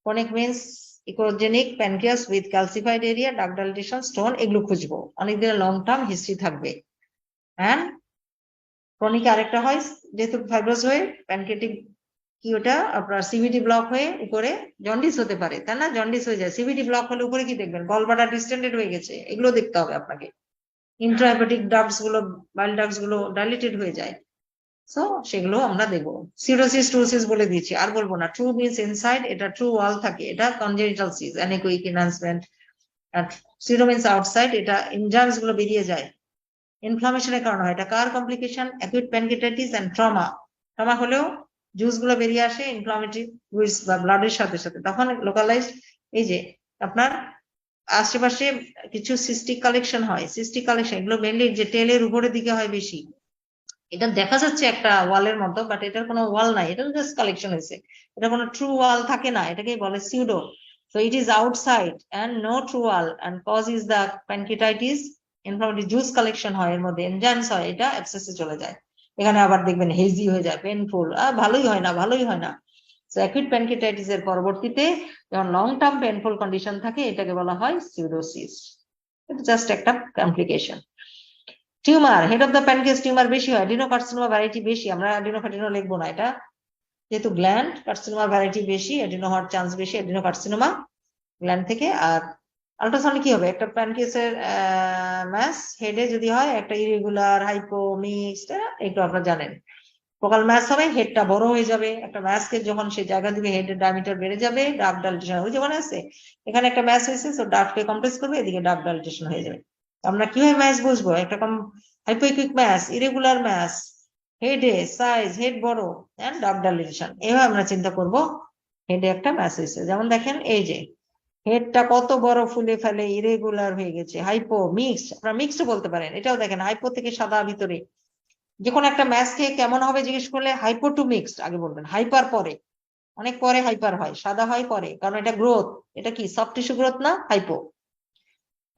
chronic means echogenic pancreas with calcified area, dark dilatation, stone, এগুলো খুঁজবো, অনেক দিনের লং টার্ম হিস্ট্রি থাকবে। হ্যাঁ, ক্রনিকে আরেকটা হয়, যেহেতু ফাইব্রোস হয়ে প্যানক্রিয়াটিক কি ওটা আপনার সিভিটি ব্লক হয়ে উপরে জন্ডিস হতে পারে, তাই না, জন্ডিস হয়ে যায়। সিভিটি ব্লক হলে উপরে কি দেখবেন, গলব্লাডার ডিস্টেন্ডেড হয়ে গেছে, এগুলো দেখতে হবে আপনাকে। ইন্ট্রাহেপাটিক ডাক্টস গুলো, বাইল ডাক্টস গুলো ডাইলেটেড হয়ে যায়, সো সেগুলো আমরা দেখবো। সিরোসিস ট্রুসিস বলে দিয়েছি, আর বলবো না। ট্রু মিন্স ইনসাইড, এটা ট্রু ওয়াল থাকে, এটা কনজেনিটাল সিস, অ্যানেকোইক এনহ্যান্সমেন্ট। আর সিরো মিন্স আউটসাইড, এটা এনজাইমস গুলো বেরিয়ে যায়, ইনফ্লামেশনের কারণে হয়। এটা কার complication, acute pancreatitis and trauma. Trauma হলেও জুস গুলো বেরিয়ে আসে ইনফ্লামেটরি ফ্লুইডস বা ব্লাডের সাথে সাথে, তখন লোকালাইজ এই যে আপনার আশেপাশে কিছু সিস্টিক কালেকশন হয়, সিস্টিক কালেকশন এগুলো মেনলি যে টেলের উপরের দিকে হয় বেশি। এটা দেখা যাচ্ছে একটা ওয়ালের মতো, বাট এটার কোনো ওয়াল নাই, এটা জাস্ট কালেকশন হয়েছে, এটা কোনো ট্রু ওয়াল থাকে না, এটাকেই বলে pseudo. So it is outside and no true wall and causes the pancreatitis, inflammatory juice collection হয়, এর মধ্যে এনজাইমস হয়, এটা অ্যাবসেসে চলে যায়। এখানে আবার দেখবেন হেজি হয়ে যায়, পেনফুল, ভালোই হয় না, ভালোই হয় না। সো অ্যাকিউট প্যানক্রিয়াটাইটিস এর পরবর্তীতে যখন লং টার্ম পেনফুল কন্ডিশন থাকে, এটাকে বলা হয় সিউডোসিস। এটা জাস্ট একটা complication. Tumour, head of the pancreas tumour বেশি হয়, অ্যাডিনোকার্সিনোমা ভ্যারাইটি বেশি, আমরা অ্যাডিনোকার্সিনো লিখবো না, এটা যেহেতু গ্ল্যান্ড, কার্সিনোমা ভ্যারাইটি বেশি, অ্যাডিনো হওয়ার চান্স বেশি, অ্যাডিনোকার্সিনোমা গ্ল্যান্ড থেকে। আর আল্ট্রাসাউন্ড কি হবে, একটা প্যানক্রিয়াসের ম্যাস হেডে যদি হয়, একটা ইরেগুলার, হাইপো, মিক্সড, একটু আপনারা জানেন। ফোকাল ম্যাস হবে, হেডটা বড় হয়ে যাবে, একটা ম্যাসকে যখন সে জায়গা দিবে হেডের ডায়ামিটার বেড়ে যাবে, ডার্ক ডাইলেটেশন ওই যেমন আছে, এখানে একটা ম্যাস হয়েছে, সো ডার্ককে কমপ্রেস করবে, এদিকে ডার্ক ডাইলেটেশন হয়ে যাবে। আমরা কিভাবে ম্যাস বুঝবো, একটা হাইপোইকুইক ম্যাস, ইরেগুলার ম্যাস, হেডে সাইজ, হেড বড় এন্ড ডার্ক ডাইলেটেশন, এভাবে আমরা চিন্তা করব হেডে একটা ম্যাস হয়েছে। যেমন দেখেন এই যে হেডটা কত বড় ফুলে ফেলে, ইরেগুলার হয়ে গেছে, হাইপো, মিক্সড, আপনারা মিক্সড বলতে পারেন। এটাও দেখেন হাইপো থেকে সাদা ভিতরে, যে কোনো একটা ম্যাচ খেয়ে কেমন হবে জিজ্ঞেস করলে হাইপো টু মিক্সড আগে বলবেন, হাইপার পরে, অনেক পরে হাইপার হয়, সাদা হয় পরে, কারণ এটা গ্রোথ, এটা কি সফট টিস্যু গ্রোথ না, hypo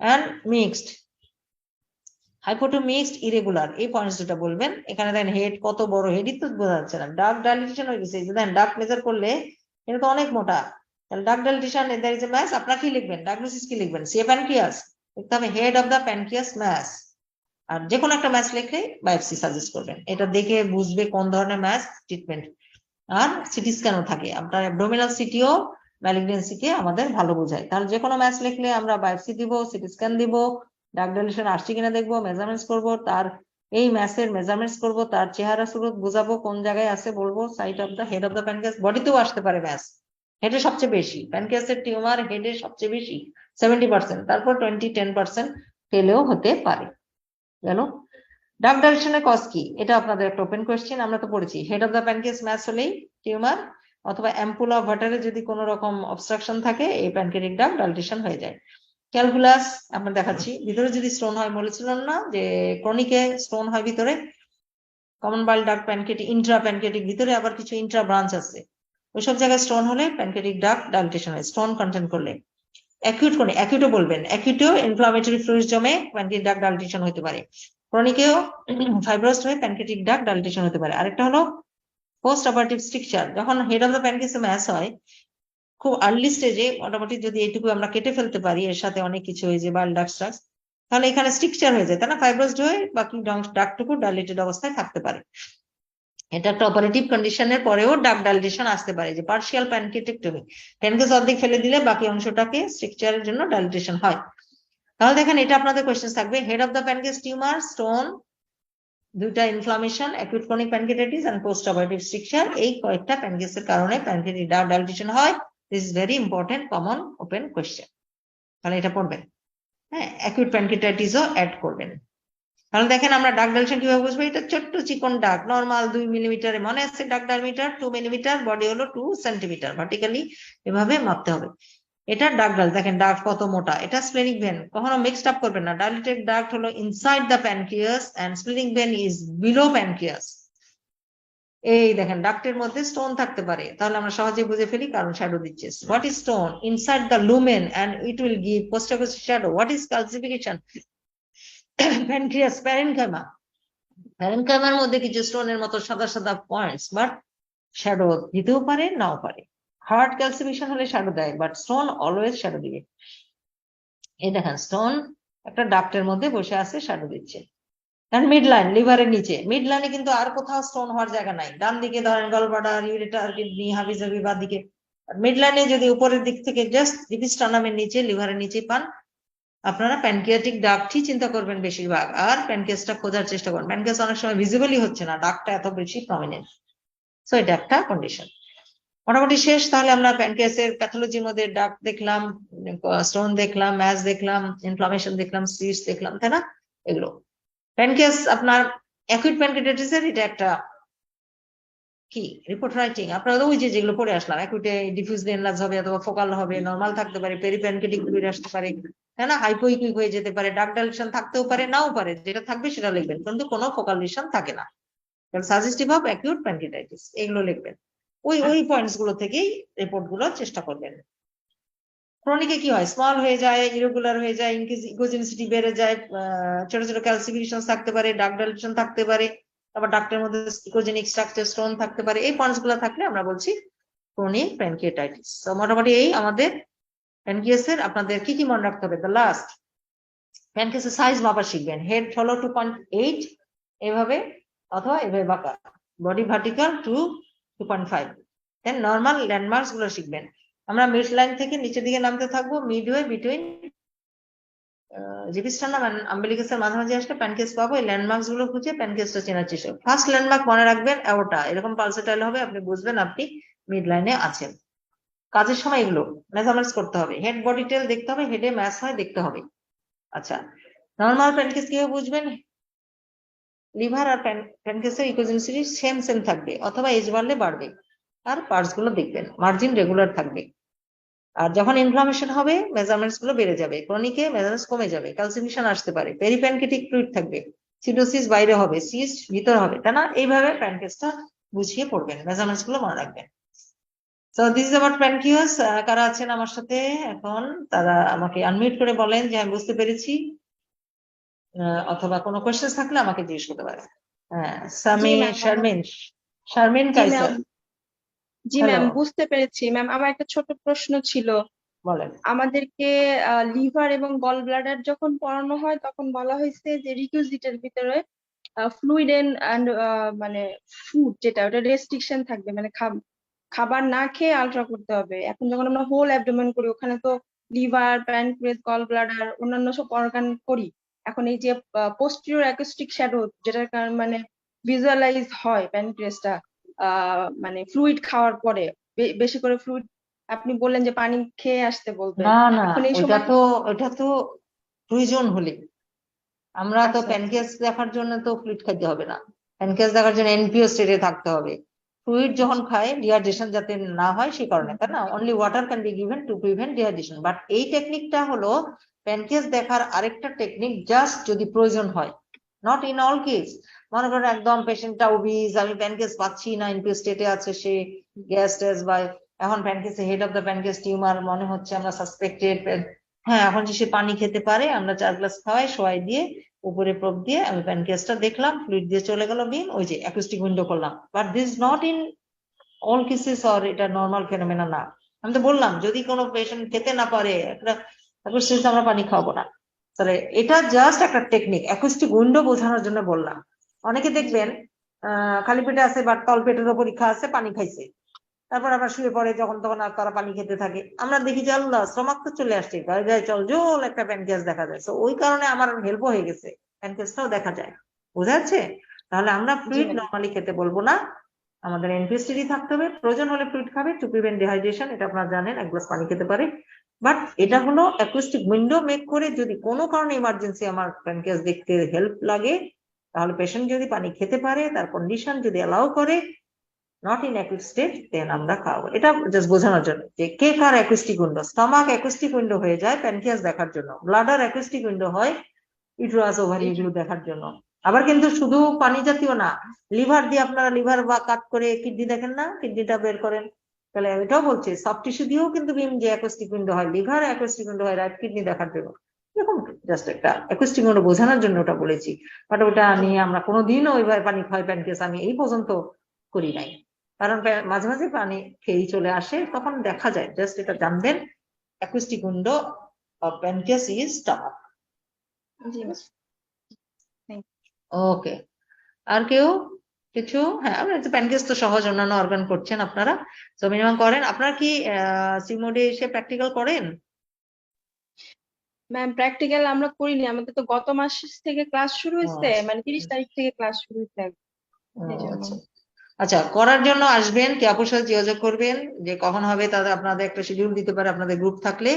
and mixed. Hypo to mixed, irregular, এই পয়েন্টস দুটা বলবেন। এখানে দেখেন হেড কত বড়, হেডই তো বোঝা যাচ্ছে না, ডার্ক ডাইলেটেশন হয়ে গেছে, দেখেন ডার্ক মেজার করলে এটা তো অনেক মোটা, তাহলে ডার্ক dilatation, there is a mass. আপনারা কি লিখবেন, ডায়াগনোসিস কি লিখবেন, সি প্যানক্রিয়াস লিখতে হবে, head of the pancreas mass. আর যে কোনো একটা ম্যাচ লিখলে বায়োপসি সাজেস্ট করবেন, এটা দেখে বুঝবে কোন ধরনের ম্যাচ ট্রিটমেন্ট। আর সিটি স্ক্যানও থাকে, আপনার অ্যাবডোমিনাল সিটিও ম্যালিগনেন্সিকে আমাদের ভালো বোঝায়। তাহলে যে কোনো ম্যাচ লিখলে আমরা বায়োপসি দিব, সিটি স্ক্যান দিব, ডার্ক ডাইলেশন আসছে কিনা দেখবো, মেজারমেন্টস করবো, তার এই ম্যাচের মেজারমেন্টস করবো, তার চেহারা সুরত বোঝাবো কোন জায়গায় আছে, বলবো site of the head of the pancreas. বডিতেও আসতে পারে ম্যাচ, হেডে সবচেয়ে বেশি, প্যানক্রিয়াসের টিউমার হেডে সবচেয়ে বেশি 70%, তারপর 20-10% ফেলেও হতে পারে। গেল। ডার্ক ডাইলেশনের কজ কি, এটা আপনাদের একটা ওপেন কোয়েশ্চেন, আমরা তো পড়েছি head of the pancreas mass হলেই টিউমার, অথবা অ্যাম্পুল অফ ওয়াটারে যদি কোনো রকম অবস্ট্রাকশন থাকে, এই প্যানক্রিয়াটিক ডার্ক ডাইলেশন হয়ে যায়। ক্যালকুলাস আমরা দেখাচ্ছি, ভিতরে যদি স্টোন হয়, বলেছিলাম না যে ক্রনিকে স্টোন হয় ভিতরে, কমন বাইল ডার্ক প্যানক্রিয়াটিক, ইন্ট্রা প্যানক্রিয়াটিক, ভিতরে আবার কিছু ইন্ট্রা ব্রাঞ্চ আছে, ওইসব জায়গায় স্টোন হলে প্যানক্রিয়াটিক ডার্ক ডাইলেশন হয়, স্টোন কন্টেন্ট করলে। অ্যাকিউট কোনে, অ্যাকিউটও বলবেন, অ্যাকিউটেও ইনফ্লামেটরি ফ্লুইড জমে প্যানক্রিয়াটিক ডাক্ট ডাইলেটেশন হতে পারে, ক্রনিকেও ফাইব্রোসড হয়ে প্যানক্রিয়াটিক ডাক্ট ডাইলেটেশন হতে পারে। আরেকটা হলো পোস্ট অপারেটিভ স্ট্রিকচার, যখন হেড অফ দ্য প্যানক্রিয়াসে ম্যাস হয় খুব আর্লি স্টেজে, মোটামুটি যদি এইটুকু আমরা কেটে ফেলতে পারি, এর সাথে অনেক কিছু হয়ে যে বাইল ডাক্ট, তাহলে এখানে স্ট্রিকচার হয়ে যায়, তাই না, ফাইব্রোসড হয়ে বাকি ডাক্টটুকু ডাইলেটেড অবস্থায় থাকতে পারে। এটা একটা অপারেটিভ কন্ডিশনের পরেও ডাক্ট ডাইলেটেশন আসতে পারে, যে পার্শিয়াল প্যানক্রিয়াটেক্টমি, প্যানক্রিয়াস অর্ধেক ফেলে দিলে বাকি অংশটাকে স্ট্রাকচারের জন্য ডাইলেটেশন হয়। তাহলে দেখেন এটা আপনাদের কোশ্চেন থাকবে, head of the pancreas tumour, stone, দুইটা inflammation, acute chronic pancreatitis and post operative stricture, এই কয়েকটা প্যানক্রিয়াসের কারণে প্যানক্রিয়াটিক ডাক্ট ডাইলেটেশন হয়। This is very important common open question, তাহলে এটা পড়বেন। হ্যাঁ, অ্যাকিউট প্যানক্রিয়াটাইটিসও অ্যাড করবেন। তাহলে দেখেন আমরা ডাক ডাইলেশন কিভাবে বুঝবো, এটা ছোট্ট চিকন ডাক, নরমাল 2 মিলিমিটারে মনে আছে, ডাক ডায়ামিটার 2 মিলিমিটার, বডি হলো 2 সেন্টিমিটার, ভার্টিক্যালি এভাবে মাপতে হবে। এটা ডাক ডাল, দেখেন ডাক কত মোটা, এটা স্প্লেনিক ভেন, কখনো মিক্সড আপ করবেন না, ডাইলেটেড ডাক্ট হলো inside the pancreas and splenic vein is below pancreas. এই দেখেন ডাক্টের মধ্যে স্টোন থাকতে পারে, তাহলে আমরা সহজে বুঝে ফেলি কারণ শ্যাডো দিচ্ছে। What is stone? Inside the lumen and it will give posterior shadow. What is calcification? Pancreas parenchyma, প্যারেনকাইমার মধ্যে কিছু স্টোনের মতো সাদা সাদা পয়েন্টস, বাট শ্যাডো দিতেও পারে নাও পারে। হার্ড ক্যালসিফিকেশন হলে শ্যাডো দেয়, বাট স্টোন অলওয়েজ শ্যাডো দিবে। এই দেখেন স্টোন একটা ডাক্টের মধ্যে বসে আছে, শ্যাডো দিচ্ছে। কারণ মিড লাইন, লিভারের নিচে, মিড লাইনে কিন্তু আর কোথাও স্টোন হওয়ার জায়গা নাই, ডান দিকে ধরেন গলব্লাডার, ইউরেটার, কিডনি, হাবিজাবি বা দিকে। মিড লাইনে যদি উপরের দিক থেকে জাস্ট ডিপিস্টানামের নিচে, লিভারের নিচে পান, আপনারা প্যানক্রিয়াটিক ডাক্টই চিন্তা করবেন বেশিরভাগ, আর প্যানক্রিয়াসটা খোঁজার চেষ্টা করবেন। প্যানক্রিয়াস অনেক সময় ভিজিবলই হচ্ছে না, ডাক্টটা এত বেশি প্রমিনেন্ট। সো এটা একটা কন্ডিশন। মোটামুটি শেষ। তাহলে আমরা প্যানক্রিয়াসের প্যাথোলজির মধ্যে ডাক্ট দেখলাম, স্টোন দেখলাম, ম্যাস দেখলাম, ইনফ্লামেশন দেখলাম, সিস্ট দেখলাম, তাই না, এগুলো। প্যানক্রিয়াস আপনার অ্যাকুইট প্যানক্রিয়াটাইটিসের এটা একটা কি রিপোর্ট রাইটিং, আপনারা তো ওই যে যেগুলো পড়ে আসলাম, অ্যাকুইটে ডিফিউজলি এনলার্জ হবে অথবা ফোকাল হবে, নরমাল থাকতে পারে, পেরিপ্যানক্রিয়াটিক ফ্লুইড আসতে পারে, তাই না, হাইপোইকুইক হয়ে যেতে পারে, ডাক্ট ডাইলেশন থাকতেও পারে নাও পারে, যেটা থাকবে সেটা লিখবেন, কিন্তু কোনো ফোকাল লিশন থাকে না। সাজেস্টিভ অফ অ্যাকিউট প্যানক্রিয়াটাইটিস এগুলো লিখবেন, ওই পয়েন্টস গুলো থেকেই রিপোর্ট গুলো চেষ্টা করবেন। ক্রনিকে কি হয়, স্মল হয়ে যায়, ইরেগুলার হয়ে যায়, ইকোজেনিসিটি বেড়ে যায়, ছোট ছোট ক্যালসিফিকেশন থাকতে পারে, ডাক্ট ডাইলেশন থাকতে পারে, আবার ডাক্টের মধ্যে ইকোজেনিক স্ট্রাকচার স্টোন থাকতে পারে। এই পয়েন্টস গুলো থাকলে আমরা বলছি ক্রনিক প্যানক্রিয়াটাইটিস। তো মোটামুটি এই আমাদের প্যানক্রিয়াসের আপনাদের কি কি মনে রাখতে হবে। দ্য লাস্ট, প্যানক্রিয়াসের সাইজ মাপা শিখবেন, হেড হলো 2.8 এভাবে অথবা এভাবে বাঁকা, বডি ভার্টিক্যাল 2.5। দেন নর্মাল ল্যান্ডমার্কস গুলো শিখবেন। আমরা মিড লাইন থেকে নিচের দিকে নামতে থাকবো, মিডওয়ে বিটুইন জিপিস্টার্নাম এন্ড আম্বিলিকাসের মাঝামাঝি আসলে প্যানক্রিয়াস পাবো। এই ল্যান্ডমার্কস গুলো খুঁজে প্যানক্রিয়াসটা চেনার চেষ্টা। ফার্স্ট ল্যান্ডমার্ক মনে রাখবেন অ্যাওর্টা, এরকম পালসেটাইল হবে, আপনি বুঝবেন আপনি মিড লাইনে আছেন। কাজের সময় এগুলো মেজারমেন্টস করতে হবে, হেড বডি টেল দেখতে হবে, হেডে ম্যাচ হয় দেখতে হবে। আচ্ছা, নর্মাল প্যানক্রিয়াস কিভাবে বুঝবেন? লিভার আর প্যানক্রিয়াসের ইকোজেনিসিটি সেম থাকবে, অথবা এজ বাড়লে বাড়বে, আর পার্টস গুলো দেখবেন, মার্জিন রেগুলার থাকবে। আর যখন ইনফ্লামেশন হবে মেজারমেন্টস গুলো বেড়ে যাবে, ক্রনিকে মেজারমেন্টস কমে যাবে, ক্যালসিফিকেশন আসতে পারে, পেরিপ্যানক্রিয়াটিক ফ্লুইড থাকবে, সিডোসিস বাইরে হবে, সিস্ট ভিতর হবে, তাই না, এইভাবে প্যানক্রিয়াসটা বুঝিয়ে পড়বেন, মেজারমেন্টস গুলো মনে রাখবেন। So this is about pancreas. কারা আছেন আমার সাথে এখন, তারা আমাকে আনমিউট করে বলেন যে আমি বুঝতে পেরেছি, অথবা কোনো কোয়েশ্চেন থাকলে আমাকে জিজ্ঞেস করতে পারেন। হ্যাঁ, শারমিন, শারমিন কাইসার। জি ম্যাম, বুঝতে পেরেছি ম্যাম। আমার একটা ছোট প্রশ্ন ছিল। বলেন। আমাদেরকে লিভার এবং গল ব্লাডার যখন পড়ানো হয় তখন বলা হয়েছে যে রিকুইজিটের ভিতরে ফ্লুইড এন্ড মানে ফুড, যেটা ওটা রেস্ট্রিকশন থাকবে, মানে খাবার না খেয়ে আলট্রা করতে হবে। এখন যখন আমরা হোল অ্যাবডোমেন করি, ওখানে তো লিভার, প্যানক্রিয়াস, গল ব্লাডার, অন্যান্য সব অর্গান করি। এখন এই যে পোস্টেরিয়র অ্যাকুস্টিক শ্যাডো, যেটার কারণে মানে ভিজুয়ালাইজ হয় প্যানক্রিয়াসটা মানে ফ্লুইড খাওয়ার পরে, বেশি করে ফ্লুইড, আপনি বললেন যে পানি খেয়ে আসতে বলবেন। না না, এখন এই ওটা সময় তো প্রয়োজন হলে, আমরা তো আচ্ছা প্যানক্রিয়াস দেখার জন্য তো ফ্লুইড খাইতে হবে না, প্যানক্রিয়াস দেখার জন্য এনপিও স্টেটে থাকতে হবে। ফ্লুইড যখন খায় ডিহাইড্রেশন যাতে না হয় সেই কারণে, তাই না, only water can be given to prevent dehydration. But এই টেকনিকটা হলো প্যানক্রিয়াস দেখার আরেকটা টেকনিক, জাস্ট যদি প্রয়োজন হয়, নট ইন অল কেস। মনে করেন একদম পেশেন্টটা ওবিজ, আমি প্যানক্রিয়াস পাচ্ছি না, এনপিও স্টেটে আছে, সে গ্যাস ট্যাস বা এখন প্যানকেস হেড অফ দ্য প্যানকেস টিউমার মনে হচ্ছে আমরা সাসপেক্টেড, হ্যাঁ এখন যে সে পানি খেতে পারে, আমরা 4 গ্লাস খাওয়াই শোয়াই দিয়ে উপরে প্রোব দিয়ে আমি প্যানকেসটা দেখলাম, ফ্লুইড দিয়ে চলে গেল বিন, ওই যে অ্যাকুস্টিক উইন্ডো করলাম। But this not in all cases, or এটা নর্মাল ফেনোমেনা না। আমি তো বললাম যদি কোনো পেশেন্ট খেতে না পারে একটা অ্যাকুস্টিক আমরা পানি খাওয়াবো না। তাহলে এটা জাস্ট একটা টেকনিক, অ্যাকুস্টিক উইন্ডো বোঝানোর জন্য বললাম। অনেকে দেখবেন খালি পেটে আছে বা তল পেটেরও পরীক্ষা আছে, পানি খাইছে, তারপর আবার শুয়ে পড়ে যখন তখন আর তারা পানি খেতে থাকে। আমরা দেখি যে আল্লাহ স্টমাক তো চলে আসছে, গায়ে গায়ে চল জোল একটা প্যানকেস দেখা যায়। তো ওই কারণে আমার হেল্প হয়ে গেছে, প্যানকেসটাও দেখা যায়। বোঝা যাচ্ছে? তাহলে আমরা ফ্লুইড নর্মালি খেতে বলবো না, আমাদের এনপিএসটিডি থাকতে হবে, প্রয়োজন হলে ফ্লুইড খাবে টু প্রিভেন্ট ডিহাইড্রেশন, এটা আপনারা জানেন, 1 গ্লাস পানি খেতে পারে। বাট এটা হলো অ্যাকুস্টিক উইন্ডো মেক করে, যদি কোনো কারণে ইমার্জেন্সি আমার প্যানকেস দেখতে হেল্প লাগে, তাহলে পেশেন্ট যদি পানি খেতে পারে, তার কন্ডিশন যদি অ্যালাউ করে, not in acute state, then আমরা খাওয়াবো। এটা জাস্ট বোঝানোর জন্য যে কে কার acoustic window. Stomach acoustic window হয়ে যায় প্যানক্রিয়াস দেখার জন্য, ব্লাডার অ্যাকুস্টিক উইন্ডো হয় ইউটেরাস ওভারি এগুলো দেখার জন্য। আবার কিন্তু শুধু পানি জাতীয় না, লিভার দিয়ে আপনারা লিভার বা কাট করে কিডনি দেখেন না, কিডনিটা বের করেন, তাহলে এটাও বলছি সফট টিস্যু দিয়েও কিন্তু বিম যে অ্যাকুস্টিক উইন্ডো হয়, লিভার অ্যাকুস্টিক উইন্ডো হয় রাইট কিডনি দেখার জন্য। এরকম জাস্ট একটা অ্যাকুস্টিক উইন্ডো বোঝানোর জন্য ওটা বলেছি। বাট ওটা নিয়ে আমরা কোনোদিনও ওইভাবে পানি খাওয়াই প্যানক্রিয়াস আমি এই পর্যন্ত করি নাই, কারণ মাঝে মাঝে পানি খেয়েই চলে আসে, তখন দেখা যায়। জাস্ট এটা জানবেন, acoustic window of pancreas is stomach. Okay, আর কেউ কিছু? হ্যাঁ, আমরা প্যানক্রিয়াস তো সহজ, অন্যান্য অর্গান করছেন আপনারা, তো মিনিমাম করেন। আপনারা কি সিমোডে এসে প্র্যাকটিক্যাল করেন? ম্যাম প্র্যাকটিক্যাল আমরা করিনি, আমাদের তো গত মাস থেকে ক্লাস শুরু হয়েছে, মানে 30 তারিখ থেকে ক্লাস শুরু হয়েছে এই জন্য। আচ্ছা আচ্ছা, করার জন্য আসবেন, কে আপুর সাথে যোগাযোগ করবেন যে কখন হবে, তাদের আপনাদের একটা শিডিউল দিতে পারে, আপনাদের গ্রুপ থাকলে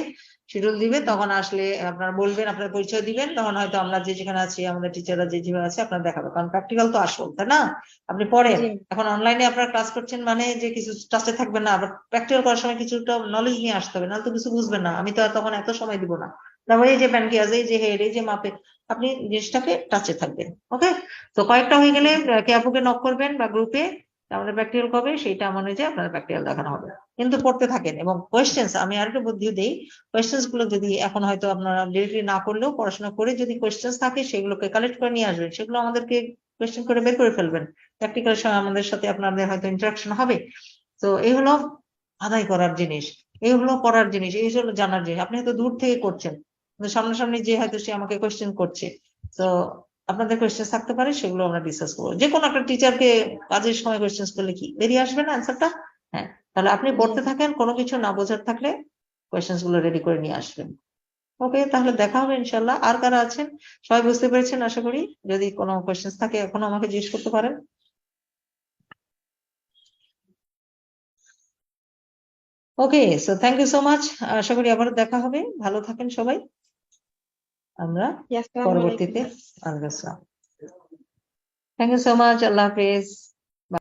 শিডিউল দিবে, তখন আসলে আপনারা বলবেন, আপনার পরিচয় দিবেন, তখন হয়তো আমরা যে যেখানে আছি, আমাদের টিচাররা যে যেভাবে আছে আপনার দেখাবে, কারণ প্র্যাকটিক্যাল তো আসল, তাই না? আপনি পড়েন, এখন অনলাইনে আপনারা ক্লাস করছেন মানে যে কিছু টাচে থাকবেন না, আবার প্র্যাকটিক্যাল করার সময় কিছুটা নলেজ নিয়ে আসতে হবে, নাহলে তো কিছু বুঝবেন না। আমি তো আর তখন এত সময় দিব না। তারপরে এই যে প্যানক্রিয়াস, এই যে হেড, এই যে মাপে, আপনি জিনিসটাকে টাচে থাকবেন। ওকে, তো কয়েকটা হয়ে গেলে কে আপুকে নক করবেন বা গ্রুপে, আমাদের প্র্যাকটিক্যাল কবে সেইটা মনে যে আপনার প্র্যাকটিক্যাল দেখানো হবে। কিন্তু পড়তে থাকেন, এবং কোয়েশ্চেন্স আমি আরেকটু বুদ্ধি দেই, কোয়েশ্চেন্স গুলো যদি এখন হয়তো আপনারা ডিরেক্টলি না করলেও পড়াশোনা করে যদি কোয়েশ্চেন্স থাকে সেগুলোকে কালেক্ট করে নিয়ে আসবেন, সেগুলো আমাদেরকে কোয়েশ্চেন করে বের করে ফেলবেন। প্র্যাকটিক্যাল সময় আমাদের সাথে আপনাদের হয়তো ইন্টারাকশন হবে। তো এই হলো আদায় করার জিনিস, এই হলো পড়ার জিনিস, এই হলো জানার জিনিস। আপনি হয়তো দূর থেকে করছেন, কিন্তু সামনাসামনি যে হয়তো সে আমাকে কোয়েশ্চেন করছে, তো আপনাদের কোয়েশ্চেন থাকতে পারে, সেগুলো আমরা ডিসকাস করবো। যে কোনো একটা টিচারকে কাজের সময় কোয়েশ্চেন করলে কি বেরিয়ে আসবে না অ্যান্সারটা? হ্যাঁ, তাহলে আপনি পড়তে থাকেন, কোনো কিছু না বোঝার থাকলে কোয়েশ্চেন গুলো রেডি করে নিয়ে আসবেন। ওকে, তাহলে দেখা হবে ইনশাল্লাহ। আর কারা আছেন? সবাই বুঝতে পেরেছেন আশা করি। যদি কোনো কোয়েশ্চেন থাকে এখনো আমাকে জিজ্ঞেস করতে পারেন। Okay, so thank you so much. আশা করি আবার দেখা হবে। ভালো থাকেন সবাই, আমরা পরবর্তীতে আলোচনা। থ্যাংক ইউ সো মাচ, আল্লাহ হাফেজ।